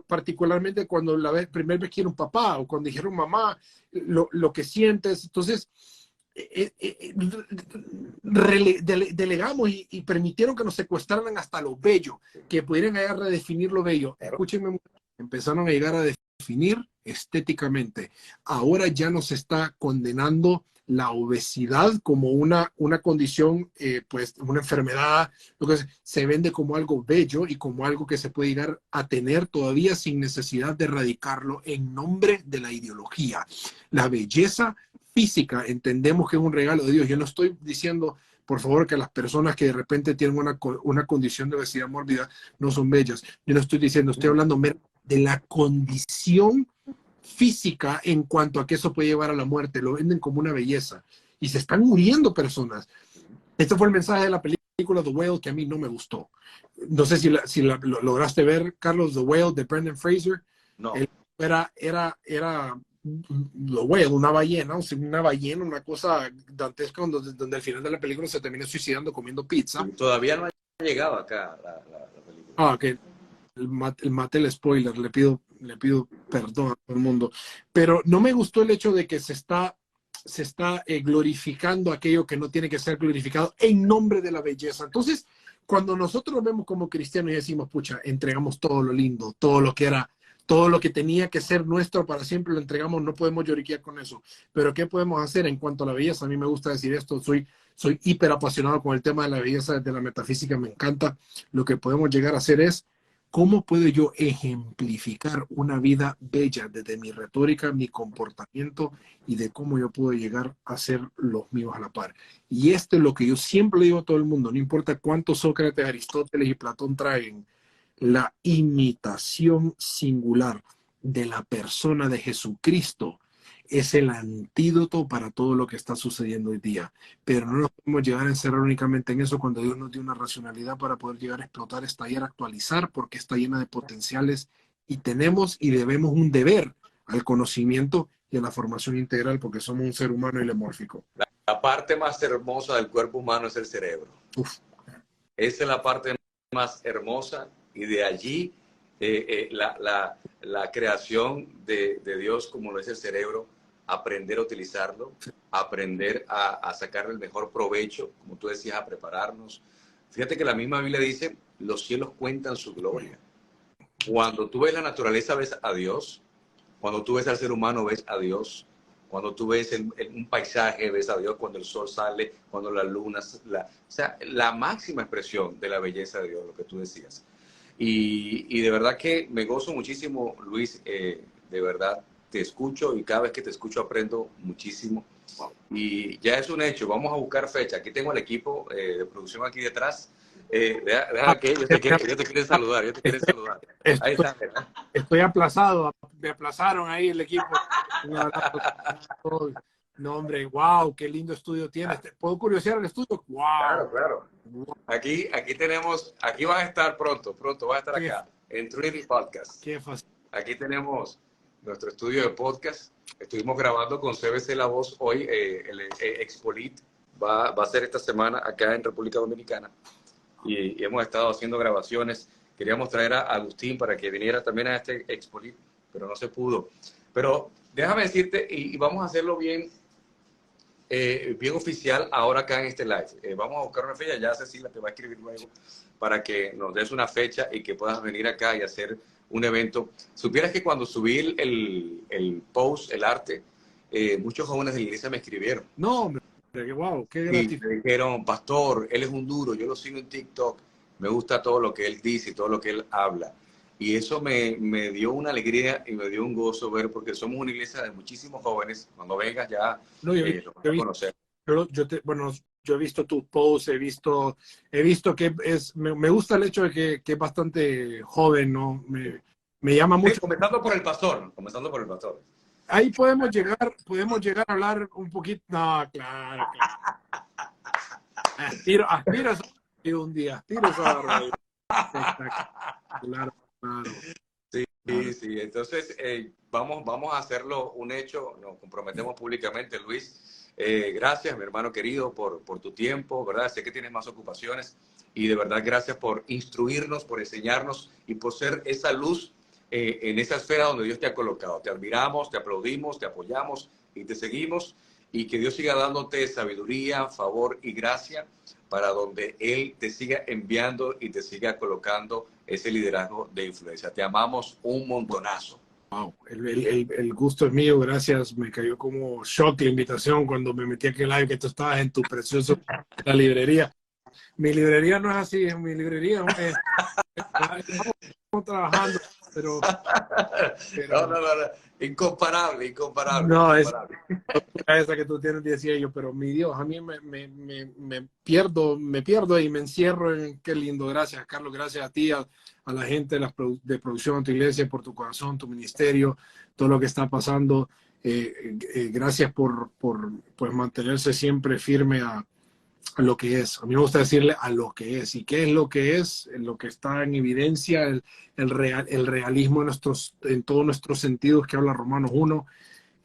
particularmente cuando primera vez que era un papá o cuando dijeron mamá, lo que sientes, entonces delegamos y permitieron que nos secuestraran hasta lo bello, que pudieran llegar a redefinir lo bello. Escúchenme, empezaron a llegar a definir estéticamente. Ahora ya nos está condenando la obesidad como una condición, pues una enfermedad, lo que se vende como algo bello y como algo que se puede llegar a tener todavía sin necesidad de erradicarlo en nombre de la ideología. La belleza física entendemos que es un regalo de Dios. Yo no estoy diciendo, por favor, que las personas que de repente tienen una condición de obesidad mórbida no son bellas. Yo no estoy diciendo, estoy hablando de la condición física en cuanto a que eso puede llevar a la muerte. Lo venden como una belleza y se están muriendo personas. Este fue el mensaje de la película The Whale, que a mí no me gustó. No sé si lo lograste ver, Carlos. The Whale de Brendan Fraser. No. Era The Whale, una ballena, una cosa dantesca donde al final de la película se termina suicidando comiendo pizza. Todavía no ha llegado acá la película. Ah, que maté el spoiler, le pido perdón a todo el mundo, pero no me gustó el hecho de que se está glorificando aquello que no tiene que ser glorificado en nombre de la belleza. Entonces, cuando nosotros nos vemos como cristianos y decimos, pucha, entregamos todo lo lindo, todo lo que tenía que ser nuestro para siempre, lo entregamos, no podemos lloriquear con eso. Pero ¿qué podemos hacer en cuanto a la belleza? A mí me gusta decir esto, soy hiper apasionado con el tema de la belleza, de la metafísica, me encanta. Lo que podemos llegar a hacer es, ¿cómo puedo yo ejemplificar una vida bella desde mi retórica, mi comportamiento y de cómo yo puedo llegar a ser los míos a la par? Y esto es lo que yo siempre le digo a todo el mundo, no importa cuántos Sócrates, Aristóteles y Platón traen, la imitación singular de la persona de Jesucristo es el antídoto para todo lo que está sucediendo hoy día. Pero no nos podemos llegar a encerrar únicamente en eso cuando Dios nos dio una racionalidad para poder llegar a explotar, estallar, actualizar, porque está llena de potenciales y tenemos y debemos un deber al conocimiento y a la formación integral porque somos un ser humano ilemórfico. la parte más hermosa del cuerpo humano es el cerebro. Uf. Esa es la parte más hermosa y de allí la creación de Dios, como lo es el cerebro, aprender a utilizarlo, aprender a sacarle el mejor provecho, como tú decías, a prepararnos. Fíjate que la misma Biblia dice, los cielos cuentan su gloria. Cuando tú ves la naturaleza, ves a Dios. Cuando tú ves al ser humano, ves a Dios. Cuando tú ves un paisaje, ves a Dios. Cuando el sol sale, cuando la luna... o sea, la máxima expresión de la belleza de Dios, lo que tú decías. Y de verdad que me gozo muchísimo, Luis. De verdad, te escucho y cada vez que te escucho aprendo muchísimo. Y ya es un hecho. Vamos a buscar fecha. Aquí tengo el equipo de producción aquí detrás. Deja que ellos te quieren saludar. Ahí está, ¿verdad? Estoy aplazado, me aplazaron ahí el equipo. No, hombre, wow, qué lindo estudio tienes. ¿Puedo curiosear el estudio? Wow. Claro, claro. Aquí tenemos, aquí vas a estar pronto vas a estar acá, en Trinity Podcast. Qué fácil. Aquí tenemos nuestro estudio de podcast. Estuvimos grabando con CBC La Voz hoy, el Expolit va a ser esta semana acá en República Dominicana. Y hemos estado haciendo grabaciones. Queríamos traer a Agustín para que viniera también a este Expolit, pero no se pudo. Pero déjame decirte, y vamos a hacerlo bien oficial ahora acá en este live. Vamos a buscar una fecha, ya Cecilia te va a escribir luego para que nos des una fecha y que puedas venir acá y hacer un evento. Supieras que cuando subí el post, el arte, muchos jóvenes de la iglesia me escribieron. No, hombre, wow, qué gratificante. Me dijeron, pastor, él es un duro, yo lo sigo en TikTok, me gusta todo lo que él dice y todo lo que él habla. Y eso me dio una alegría y me dio un gozo ver, porque somos una iglesia de muchísimos jóvenes. Cuando vengas ya los vas a conocer. Yo he visto tus posts, he visto que me gusta el hecho de que es bastante joven, ¿no? Me llama mucho. Sí, comenzando por el pastor. Ahí podemos llegar a hablar un poquito. No, claro. Aspiro a un día, aspiro a radio. Claro. Sí. Entonces, vamos a hacerlo un hecho. Nos comprometemos públicamente, Luis. Gracias, mi hermano querido, por tu tiempo, ¿verdad? Sé que tienes más ocupaciones y de verdad gracias por instruirnos, por enseñarnos y por ser esa luz en esa esfera donde Dios te ha colocado. Te admiramos, te aplaudimos, te apoyamos y te seguimos, y que Dios siga dándote sabiduría, favor y gracia para donde Él te siga enviando y te siga colocando ese liderazgo de influencia. Te amamos un montonazo. Wow, el gusto es mío, gracias. Me cayó como shock la invitación cuando me metí aquí en live, que tú estabas en tu precioso la librería. Mi librería no es así, es mi librería. Estamos trabajando, pero no. Incomparable. No, es esa que tú tienes, decía yo, pero mi Dios, a mí me pierdo y me encierro en qué lindo. Gracias, Carlos, gracias a ti, a la gente de producción de tu iglesia, por tu corazón, tu ministerio, todo lo que está pasando. Gracias por mantenerse siempre firme a lo que es. A mí me gusta decirle a lo que es. ¿Y qué es lo que es? Lo que está en evidencia, el realismo en todos nuestros sentidos que habla Romanos 1.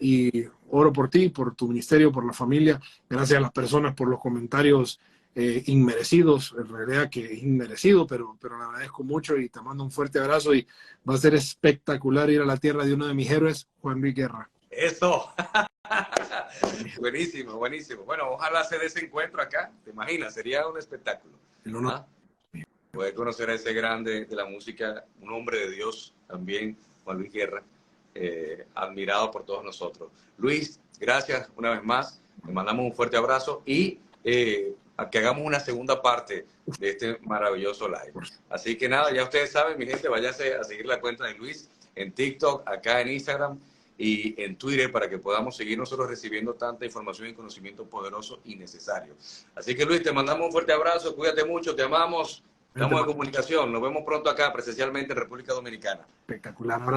Y oro por ti, por tu ministerio, por la familia. Gracias a las personas por los comentarios inmerecidos. En realidad que es inmerecido, pero le agradezco mucho y te mando un fuerte abrazo. Y va a ser espectacular ir a la tierra de uno de mis héroes, Juan Luis Guerra. ¡Eso! Buenísimo. Bueno, ojalá se dé ese encuentro acá. ¿Te imaginas? Sería un espectáculo. Poder conocer a ese grande de la música, un hombre de Dios también, Juan Luis Guerra, admirado por todos nosotros. Luis, gracias una vez más. Le mandamos un fuerte abrazo y a que hagamos una segunda parte de este maravilloso live. Así que nada, ya ustedes saben, mi gente, váyanse a seguir la cuenta de Luis en TikTok, acá en Instagram y en Twitter, para que podamos seguir nosotros recibiendo tanta información y conocimiento poderoso y necesario. Así que Luis, te mandamos un fuerte abrazo, cuídate mucho, te amamos, estamos en comunicación, nos vemos pronto acá presencialmente en República Dominicana. Espectacular.